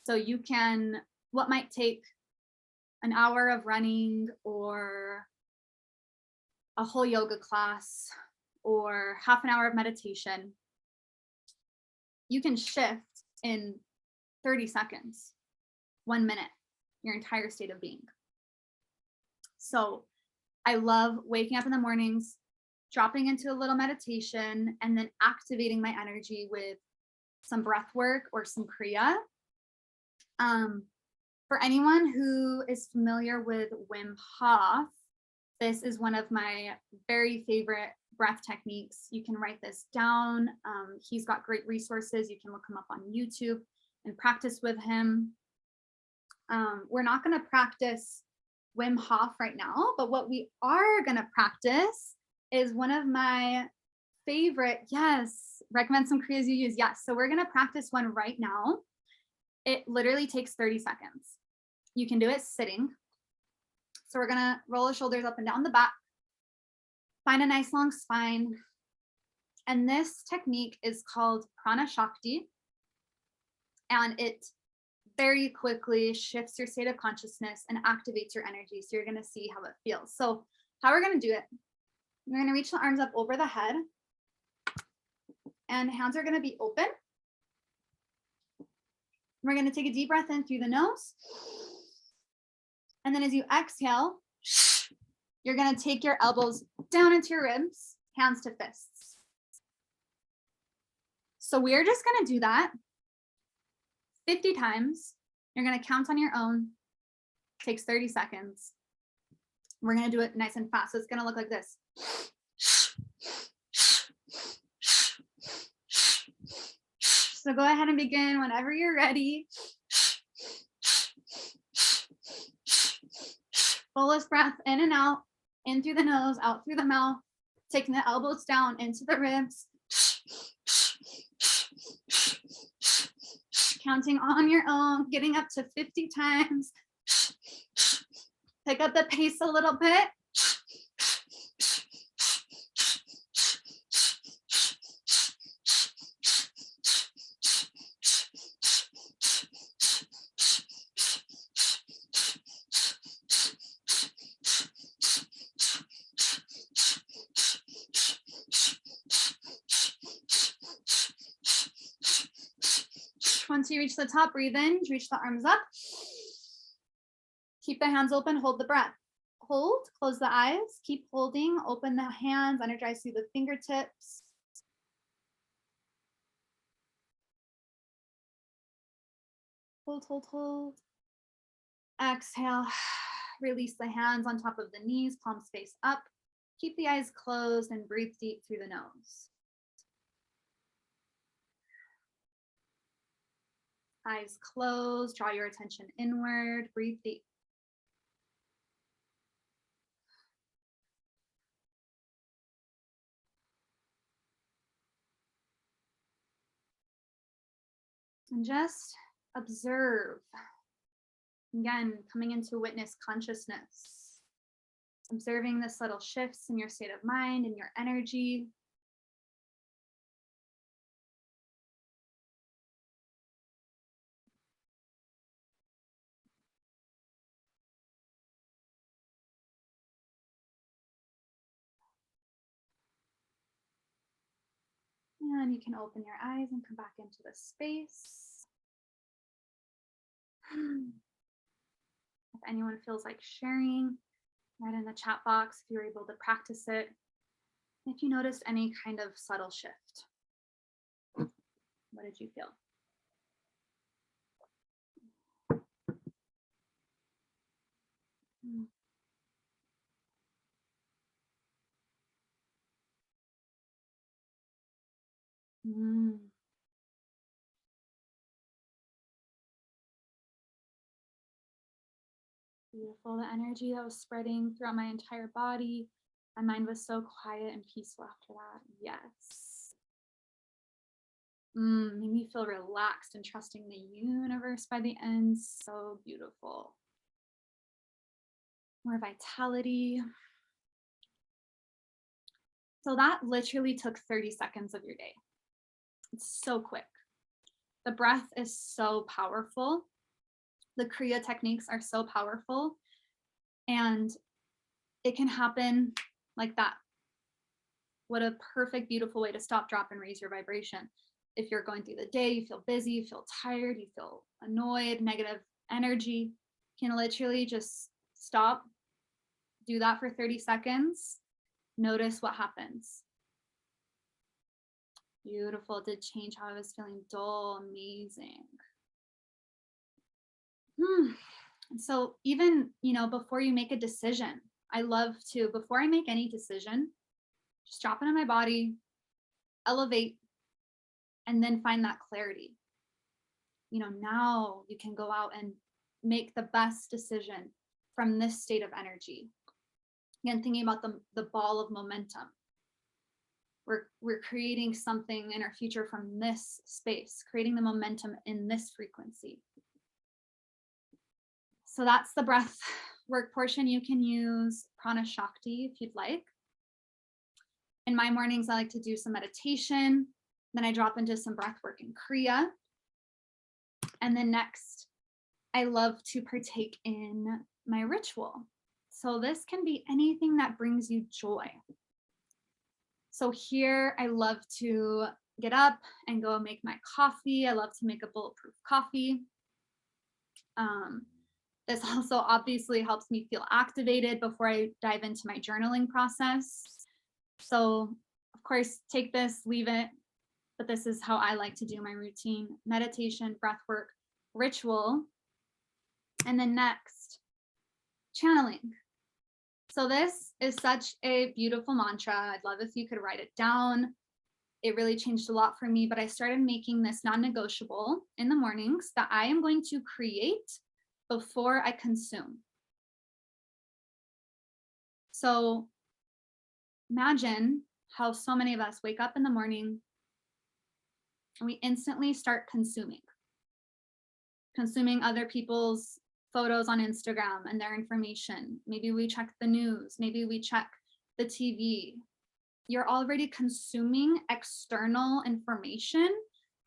So you can, what might take an hour of running or a whole yoga class or half an hour of meditation, you can shift in 30 seconds, 1 minute, your entire state of being. So I love waking up in the mornings, dropping into a little meditation, and then activating my energy with some breath work or some Kriya. For anyone who is familiar with Wim Hof, this is one of my very favorite breath techniques. You can write this down. He's got great resources. You can look him up on YouTube and practice with him. We're not going to practice Wim Hof right now, but what we are going to practice is one of my favorite, yes, recommend some Kriyas you use. Yes, so we're going to practice one right now. It literally takes 30 seconds. You can do it sitting. So we're gonna roll the shoulders up and down the back. Find a nice long spine. And this technique is called Prana Shakti. And it very quickly shifts your state of consciousness and activates your energy. So you're going to see how it feels. So how we're going to do it, you're going to reach the arms up over the head and hands are going to be open. We're going to take a deep breath in through the nose. And then as you exhale, you're going to take your elbows down into your ribs, hands to fists. So we're just going to do that 50 times. You're going to count on your own. Takes 30 seconds. We're going to do it nice and fast. So it's going to look like this. So go ahead and begin whenever you're ready. Fullest breath in and out, in through the nose, out through the mouth, taking the elbows down into the ribs. Counting on your own, getting up to 50 times. Pick up the pace a little bit. Once you reach the top, breathe in, reach the arms up. Keep the hands open, hold the breath. Hold, close the eyes, keep holding, open the hands, energize through the fingertips. Hold, hold, hold. Exhale, release the hands on top of the knees, palms face up. Keep the eyes closed and breathe deep through the nose. Eyes closed, draw your attention inward, breathe deep. And just observe. Again, coming into witness consciousness. Observing the subtle shifts in your state of mind and your energy. And you can open your eyes and come back into the space. If anyone feels like sharing, write in the chat box if you're able to practice it. If you noticed any kind of subtle shift, what did you feel? Mm. Beautiful. The energy that was spreading throughout my entire body. My mind was so quiet and peaceful after that. Yes. Made me feel relaxed and trusting the universe by the end. So beautiful. More vitality. So that literally took 30 seconds of your day. It's so quick. The breath is so powerful. The Kriya techniques are so powerful. And it can happen like that. What a perfect, beautiful way to stop, drop, and raise your vibration. If you're going through the day, you feel busy, you feel tired, you feel annoyed, negative energy, you can literally just stop, do that for 30 seconds, notice what happens. Beautiful. It did change how I was feeling. Dull. Amazing. So even, before you make a decision, I love to, before I make any decision, just drop into my body, elevate, and then find that clarity. Now you can go out and make the best decision from this state of energy. Again, thinking about the ball of momentum. We're creating something in our future from this space, creating the momentum in this frequency. So that's the breath work portion. You can use Prana Shakti if you'd like. In my mornings, I like to do some meditation. Then I drop into some breath work and Kriya. And then next, I love to partake in my ritual. So this can be anything that brings you joy. So here I love to get up and go make my coffee. I love to make a bulletproof coffee. This also obviously helps me feel activated before I dive into my journaling process. So of course, take this, leave it, but this is how I like to do my routine: meditation, breath work, ritual, and then next, channeling. So this is such a beautiful mantra. I'd love if you could write it down. It really changed a lot for me, but I started making this non-negotiable in the mornings that I am going to create before I consume. So imagine how so many of us wake up in the morning and we instantly start consuming other people's photos on Instagram and their information. Maybe we check the news, maybe we check the TV. You're already consuming external information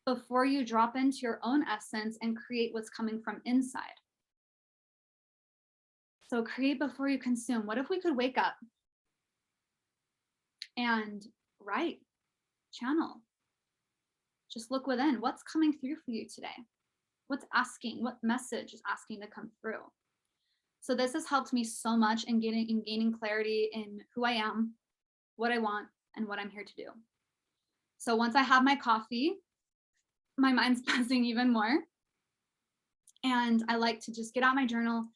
before you drop into your own essence and create what's coming from inside. So create before you consume. What if we could wake up and write, channel? Just look within. What's coming through for you today? What's asking? What message is asking to come through? So this has helped me so much in gaining clarity in who I am, what I want, and what I'm here to do. So once I have my coffee, my mind's buzzing even more. And I like to just get out my journal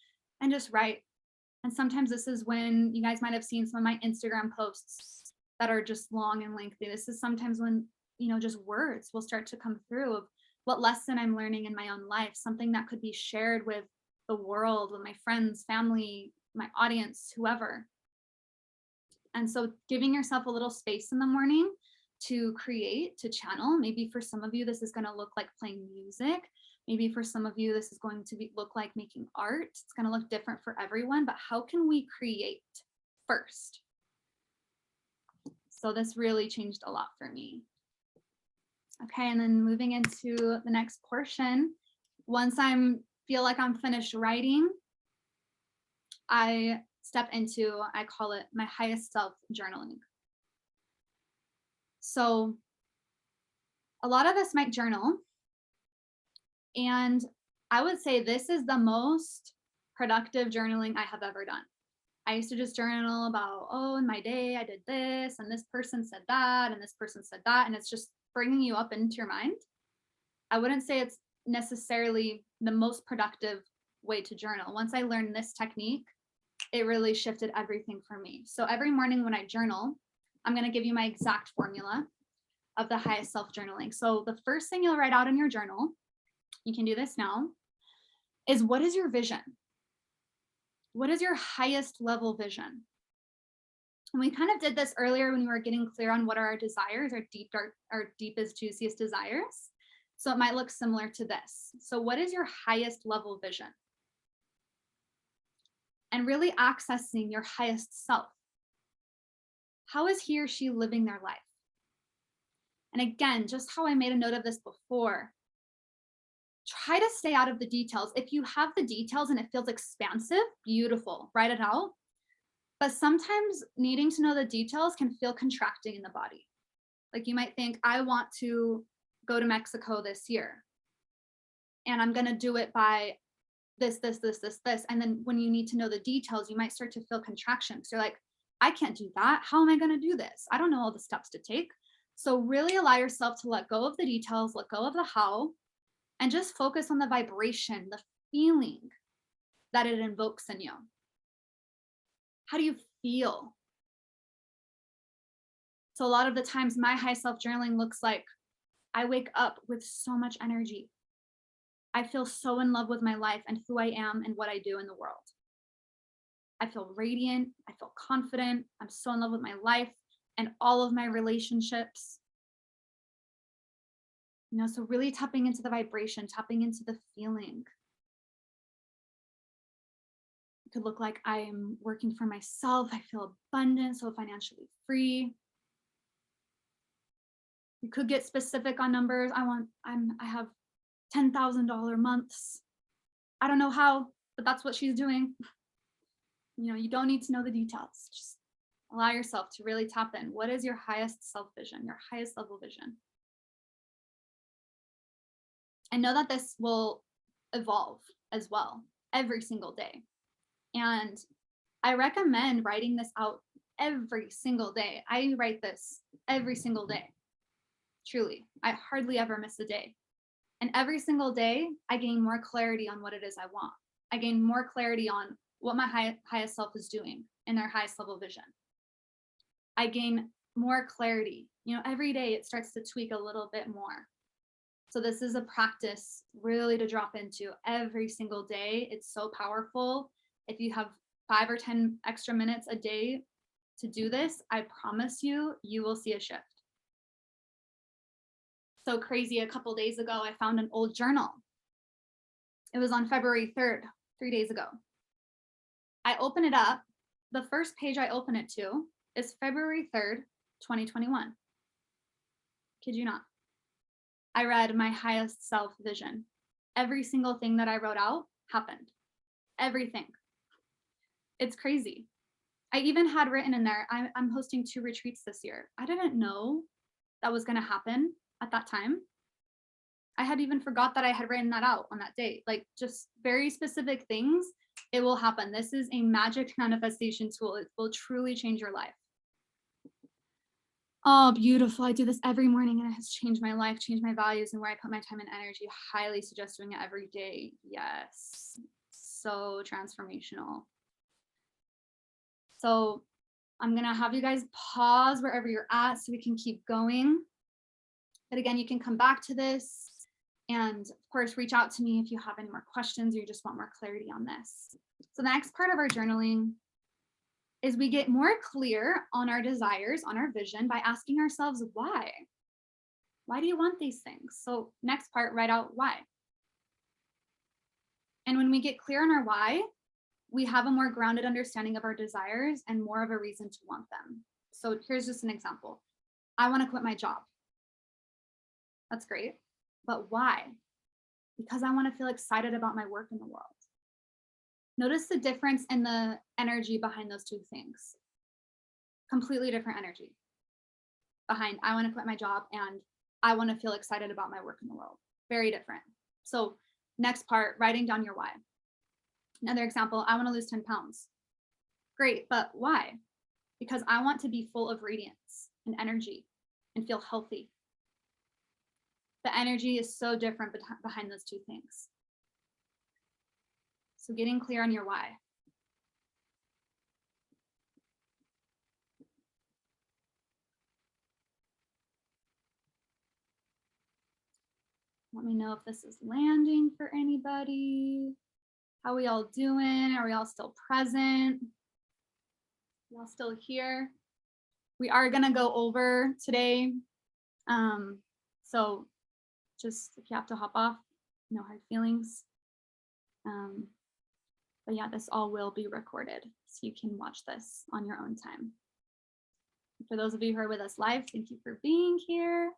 and just write. And sometimes this is when you guys might have seen some of my Instagram posts that are just long and lengthy. This is sometimes when, just words will start to come through of what lesson I'm learning in my own life, something that could be shared with the world, with my friends, family, my audience, whoever. And so giving yourself a little space in the morning to create, to channel. Maybe for some of you, this is going to look like playing music. Maybe for some of you, this is going to look like making art. It's going to look different for everyone, but how can we create first? So this really changed a lot for me. Okay, and then moving into the next portion, once I feel like I'm finished writing, I step into, I call it my highest self journaling. So a lot of us might journal, and I would say this is the most productive journaling I have ever done. I used to just journal about, oh, in my day, I did this, and this person said that, and this person said that, and it's just bringing you up into your mind. I wouldn't say it's necessarily the most productive way to journal. Once I learned this technique, it really shifted everything for me. So every morning when I journal, I'm going to give you my exact formula of the highest self journaling. So the first thing you'll write out in your journal, you can do this now, is what is your vision? What is your highest level vision? And we kind of did this earlier when we were getting clear on what are our desires, our deepest, juiciest desires. So it might look similar to this. So what is your highest level vision? And really accessing your highest self. How is he or she living their life? And again, just how I made a note of this before, try to stay out of the details. If you have the details and it feels expansive, beautiful, write it out. But sometimes needing to know the details can feel contracting in the body. Like you might think, I want to go to Mexico this year, and I'm going to do it by this. And then when you need to know the details, you might start to feel contraction. So you're like, I can't do that. How am I going to do this? I don't know all the steps to take. So really allow yourself to let go of the details, let go of the how, and just focus on the vibration, the feeling that it invokes in you. How do you feel? So a lot of the times my high self journaling looks like I wake up with so much energy. I feel so in love with my life and who I am and what I do in the world. I feel radiant. I feel confident. I'm so in love with my life and all of my relationships. So really tapping into the vibration, tapping into the feeling. It could look like I'm working for myself. I feel abundant, so financially free. You could get specific on numbers. I have $10,000 months. I don't know how, but that's what she's doing. You know, you don't need to know the details. Just allow yourself to really tap in. What is your highest self vision, your highest level vision? And know that this will evolve as well every single day. And I recommend writing this out every single day. I write this every single day. Truly, I hardly ever miss a day. And every single day, I gain more clarity on what it is I want. I gain more clarity on what my highest self is doing in their highest level vision. I gain more clarity. You know, every day it starts to tweak a little bit more. So this is a practice really to drop into every single day. It's so powerful. If you have 5 or 10 extra minutes a day to do this, I promise you, you will see a shift. So crazy, a couple days ago, I found an old journal. It was on February 3rd, 3 days ago. I open it up. The first page I open it to is February 3rd, 2021. Kid you not. I read my highest self vision. Every single thing that I wrote out happened. Everything. It's crazy. I even had written in there, I'm hosting 2 retreats this year. I didn't know that was going to happen at that time. I had even forgot that I had written that out on that date. Like, just very specific things, it will happen. This is a magic manifestation tool. It will truly change your life. Oh, beautiful. I do this every morning and it has changed my life, changed my values and where I put my time and energy. Highly suggest doing it every day. Yes. So transformational. So I'm going to have you guys pause wherever you're at so we can keep going. But again, you can come back to this and of course, reach out to me if you have any more questions or you just want more clarity on this. So the next part of our journaling is we get more clear on our desires, on our vision by asking ourselves why. Why do you want these things? So next part, write out why. And when we get clear on our why, we have a more grounded understanding of our desires and more of a reason to want them. So here's just an example. I want to quit my job. That's great. But why? Because I want to feel excited about my work in the world. Notice the difference in the energy behind those 2 things. Completely different energy behind I want to quit my job and I want to feel excited about my work in the world. Very different. So next part, writing down your why. Another example, I want to lose 10 pounds. Great, but why? Because I want to be full of radiance and energy and feel healthy. The energy is so different behind those 2 things. So getting clear on your why. Let me know if this is landing for anybody. How we all doing? Are we all still present? Y'all still here? We are gonna go over today. So just if you have to hop off, no hard feelings. But yeah, this all will be recorded, so you can watch this on your own time. For those of you who are with us live, thank you for being here.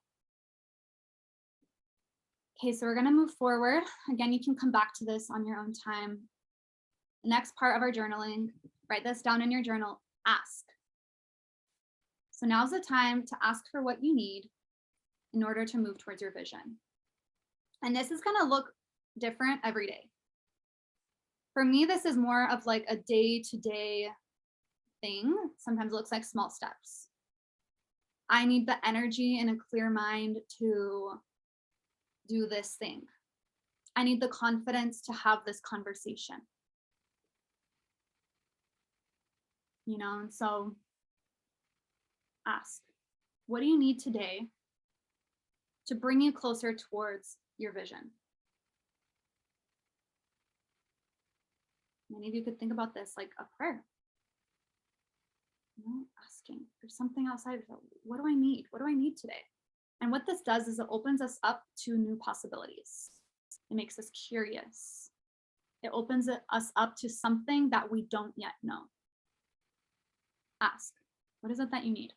Okay, so we're gonna move forward. Again, you can come back to this on your own time. The next part of our journaling, write this down in your journal, ask. So now's the time to ask for what you need in order to move towards your vision. And this is gonna look different every day. For me, this is more of like a day-to-day thing. Sometimes it looks like small steps. I need the energy and a clear mind to do this thing. I need the confidence to have this conversation. You know, and so ask, what do you need today to bring you closer towards your vision? Many of you could think about this like a prayer. You know, asking for something outside of it. What do I need? What do I need today? And what this does is it opens us up to new possibilities. It makes us curious. It opens us up to something that we don't yet know. Ask, what is it that you need?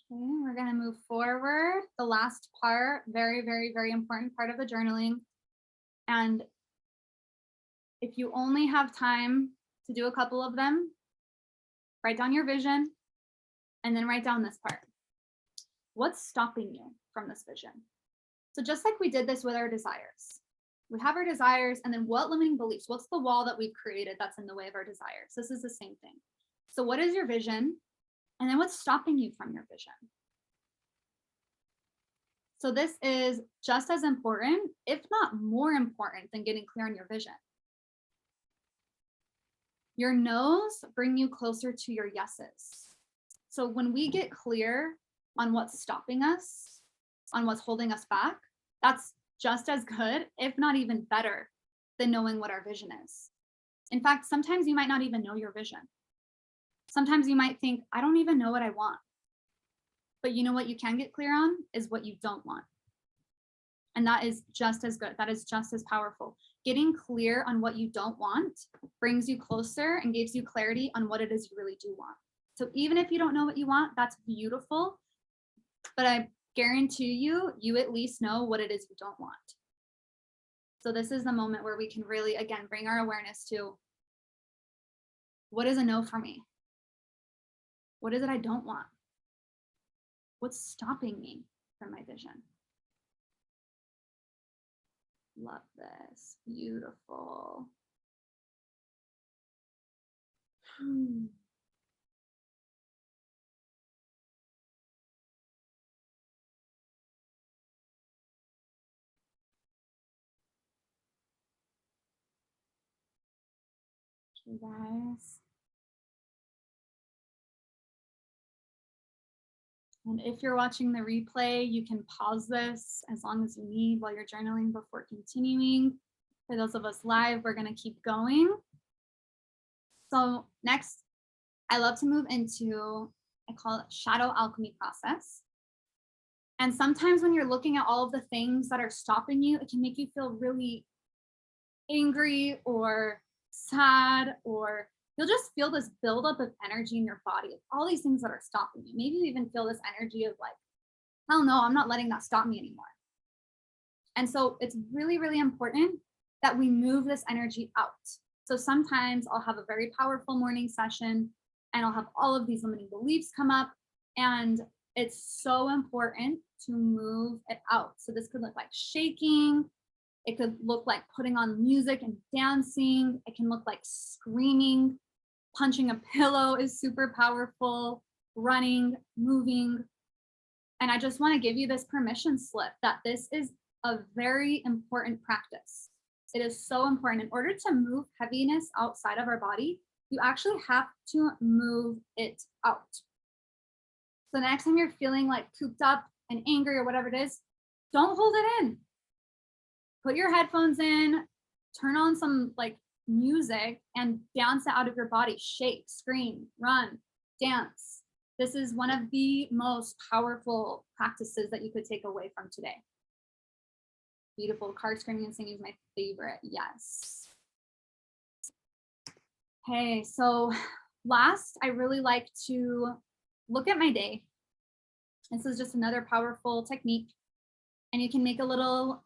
Okay, we're gonna move forward. The last part, very, very, very important part of the journaling. And if you only have time to do a couple of them, write down your vision and then write down this part. What's stopping you from this vision? So just like we did this with our desires, we have our desires, and then what limiting beliefs? What's the wall that we've created that's in the way of our desires? This is the same thing. So what is your vision? And then what's stopping you from your vision? So this is just as important, if not more important, than getting clear on your vision. Your no's bring you closer to your yeses. So when we get clear on what's stopping us, on what's holding us back, that's just as good, if not even better, than knowing what our vision is. In fact, sometimes you might not even know your vision. Sometimes you might think, I don't even know what I want. But you know what you can get clear on is what you don't want. And that is just as good. That is just as powerful. Getting clear on what you don't want brings you closer and gives you clarity on what it is you really do want. So even if you don't know what you want, that's beautiful. But I guarantee you, you at least know what it is you don't want. So this is the moment where we can really, again, bring our awareness to what is a no for me? What is it I don't want? What's stopping me from my vision? Love this. Beautiful. Okay, guys. And if you're watching the replay, you can pause this as long as you need while you're journaling before continuing. For those of us live, we're going to keep going. So next, I love to move into, I call it shadow alchemy process. And sometimes when you're looking at all of the things that are stopping you, it can make you feel really angry or sad, or you'll just feel this buildup of energy in your body, of all these things that are stopping you. Maybe you even feel this energy of like, hell no, I'm not letting that stop me anymore. And so it's really, really important that we move this energy out. So sometimes I'll have a very powerful morning session and I'll have all of these limiting beliefs come up, and it's so important to move it out. So this could look like shaking. It could look like putting on music and dancing. It can look like screaming. Punching a pillow is super powerful. Running, moving. And I just want to give you this permission slip that this is a very important practice. It is so important. In order to move heaviness outside of our body, you actually have to move it out. So the next time you're feeling like cooped up and angry or whatever it is, don't hold it in. Put your headphones in, turn on some like music and dance it out of your body. Shake, scream, run, dance. This is one of the most powerful practices that you could take away from today. Beautiful. Card screaming and singing is my favorite. Yes. Okay, so last, I really like to look at my day. This is just another powerful technique. And you can make a little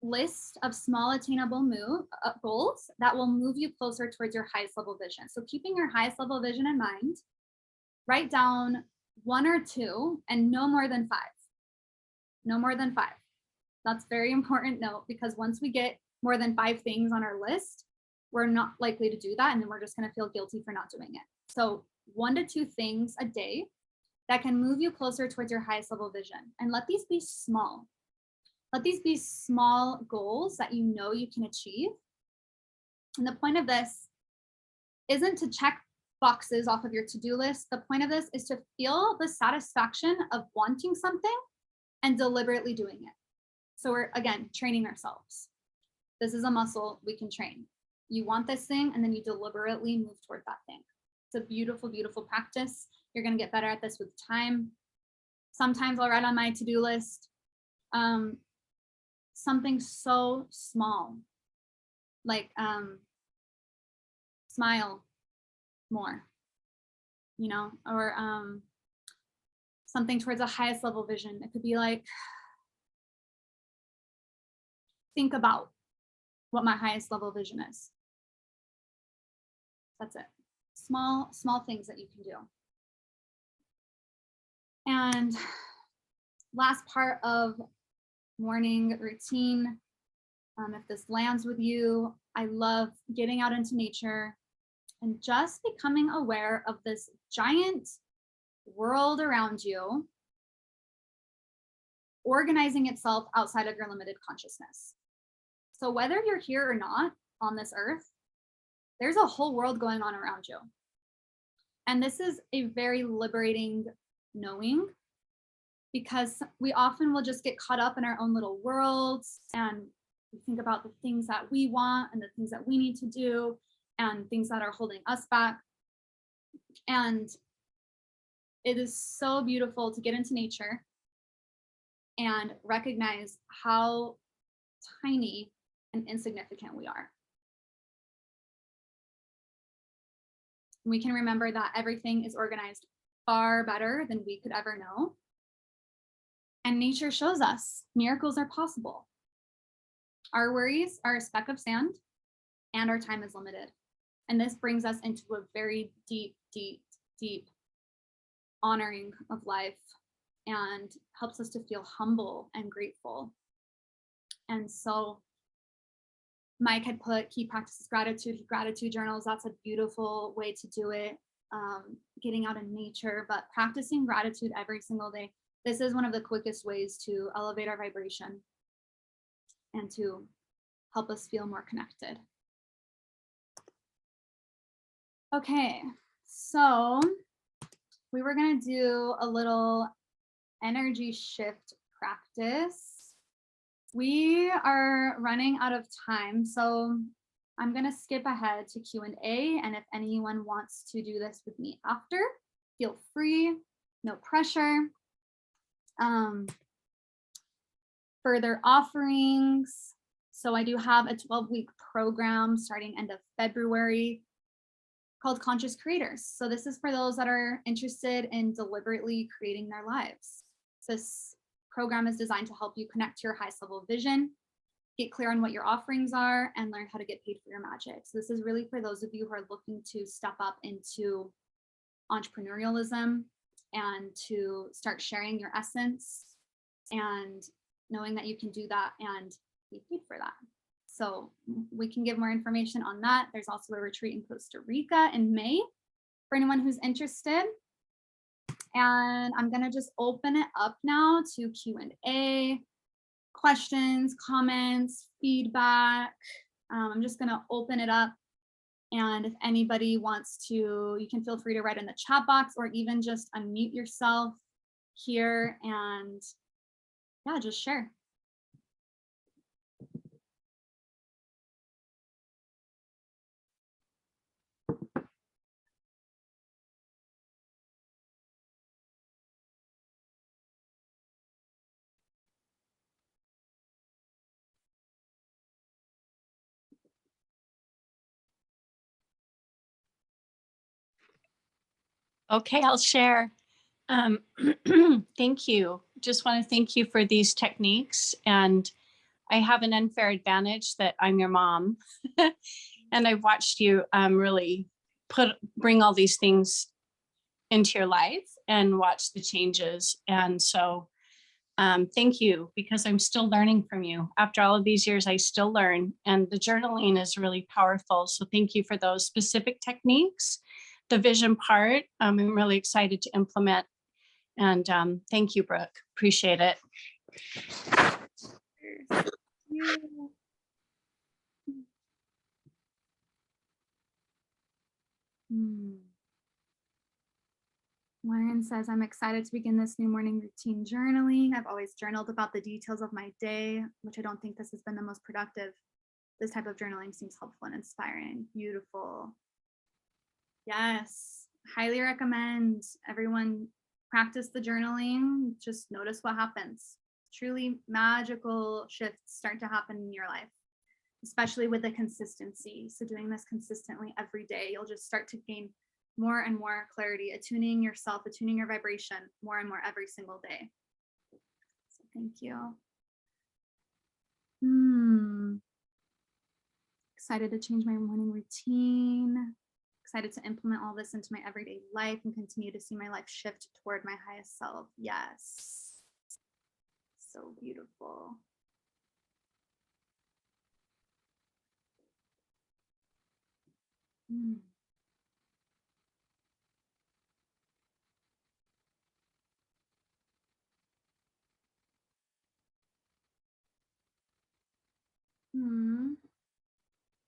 list of small attainable goals that will move you closer towards your highest level vision. So keeping your highest level vision in mind, write down 1 or 2 and no more than 5. No more than 5. That's very important note, because once we get more than 5 things on our list, we're not likely to do that. And then we're just going to feel guilty for not doing it. So 1 to 2 things a day that can move you closer towards your highest level vision. And let these be small. Let these be small goals that you know you can achieve. And the point of this isn't to check boxes off of your to-do list. The point of this is to feel the satisfaction of wanting something and deliberately doing it. So we're, again, training ourselves. This is a muscle we can train. You want this thing, and then you deliberately move toward that thing. It's a beautiful, beautiful practice. You're going to get better at this with time. Sometimes I'll write on my to-do list something so small, like smile more, you know, or something towards a highest level vision. It could be like, think about what my highest level vision is. That's it. Small things that you can do. And last part of morning routine, if this lands with you, I love getting out into nature and just becoming aware of this giant world around you, organizing itself outside of your limited consciousness. So whether you're here or not on this earth, there's a whole world going on around you. And this is a very liberating knowing, because we often will just get caught up in our own little worlds, and we think about the things that we want and the things that we need to do and things that are holding us back. And it is so beautiful to get into nature and recognize how tiny and insignificant we are. We can remember that everything is organized far better than we could ever know. And nature shows us miracles are possible. Our worries are a speck of sand, and our time is limited. And this brings us into a very deep, deep, deep honoring of life, and helps us to feel humble and grateful. And so Mike had put he practices gratitude journals. That's a beautiful way to do it. Getting out in nature, but practicing gratitude every single day. This is one of the quickest ways to elevate our vibration and to help us feel more connected. Okay, so we were going to do a little energy shift practice. We are running out of time, so I'm going to skip ahead to Q&A, and if anyone wants to do this with me after, feel free, no pressure. Further offerings. So I do have a 12-week program starting end of February called Conscious Creators. So this is for those that are interested in deliberately creating their lives. This program is designed to help you connect to your highest level vision, get clear on what your offerings are, and learn how to get paid for your magic. So this is really for those of you who are looking to step up into entrepreneurialism and to start sharing your essence and knowing that you can do that and be paid for that. So we can give more information on that. There's also a retreat in Costa Rica in May for anyone who's interested. And I'm gonna just open it up now to Q&A, questions, comments, feedback. I'm just gonna open it up. And if anybody wants to, you can feel free to write in the chat box or even just unmute yourself here and yeah, just share. Okay, I'll share. Thank you. Just want to thank you for these techniques. And I have an unfair advantage that I'm your mom. And I've watched you really bring all these things into your life and watch the changes. And so thank you, because I'm still learning from you. After all of these years, I still learn, and the journaling is really powerful. So thank you for those specific techniques. The vision part, I'm really excited to implement. And thank you, Brooke. Appreciate it. Lauren says, I'm excited to begin this new morning routine journaling. I've always journaled about the details of my day, which I don't think this has been the most productive. This type of journaling seems helpful and inspiring. Beautiful. Yes, highly recommend everyone practice the journaling. Just notice what happens. Truly magical shifts start to happen in your life, especially with the consistency. So doing this consistently every day, you'll just start to gain more and more clarity, attuning yourself, attuning your vibration more and more every single day. So thank you. Excited to change my morning routine. Excited to implement all this into my everyday life and continue to see my life shift toward my highest self. Yes. So beautiful.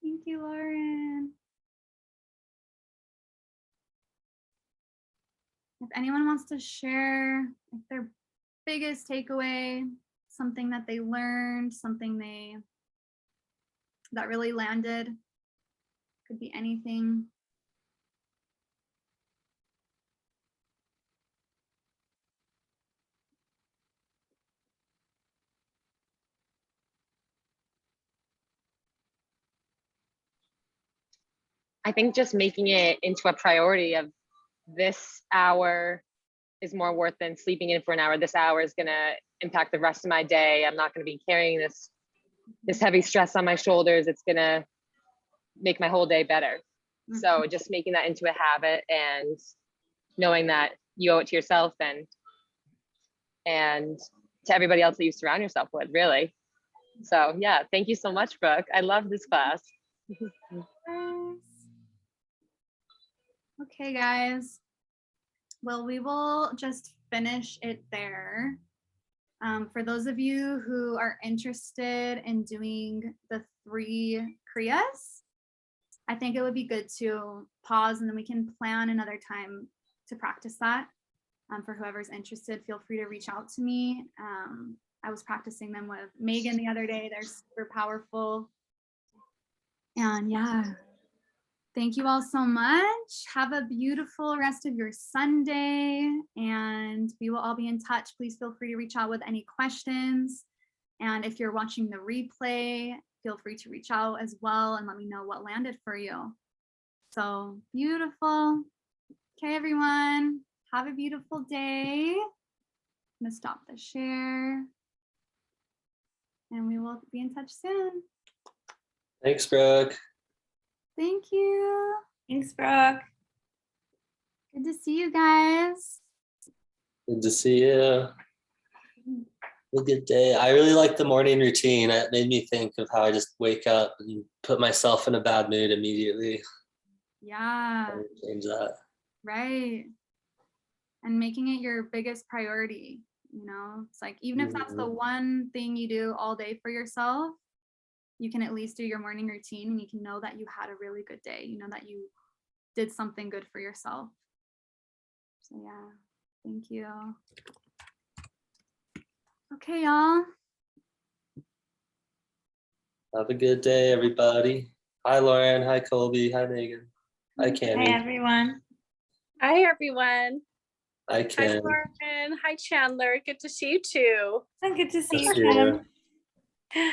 Thank you, Lauren. If anyone wants to share like their biggest takeaway, something that they learned, something that really landed, could be anything. I think just making it into a priority of this hour is more worth than sleeping in for an hour. This hour is going to impact the rest of my day. I'm not going to be carrying this heavy stress on my shoulders. It's going to make my whole day better. So just making that into a habit and knowing that you owe it to yourself and to everybody else that you surround yourself with, really. So yeah, thank you so much, Brooke. I love this class. Okay, guys. Well, we will just finish it there. For those of you who are interested in doing the 3 Kriyas, I think it would be good to pause and then we can plan another time to practice that. For whoever's interested, feel free to reach out to me. I was practicing them with Megan the other day. They're super powerful. And yeah, thank you all so much. Have a beautiful rest of your Sunday, and we will all be in touch. Please feel free to reach out with any questions. And if you're watching the replay, feel free to reach out as well and let me know what landed for you. So beautiful. Okay, everyone, have a beautiful day. I'm gonna stop the share and we will be in touch soon. Thanks, Brooke. Thank you. Thanks, Brooke. Good to see you guys. Good to see you. Have a good day. I really like the morning routine. It made me think of how I just wake up and put myself in a bad mood immediately. Yeah. Change that. Right. And making it your biggest priority, you know, it's like, even if that's the one thing you do all day for yourself, you can at least do your morning routine and you can know that you had a really good day, you know, that you did something good for yourself. So yeah, thank you. Okay, y'all. Have a good day, everybody. Hi, Lauren. Hi, Colby. Hi, Megan. Hi, Hi, Candy. everyone. Hi, everyone. Hi, Hi, Ken. Lauren. Hi, Chandler. Good to see you too. Good to see Good to you, see you. Kim.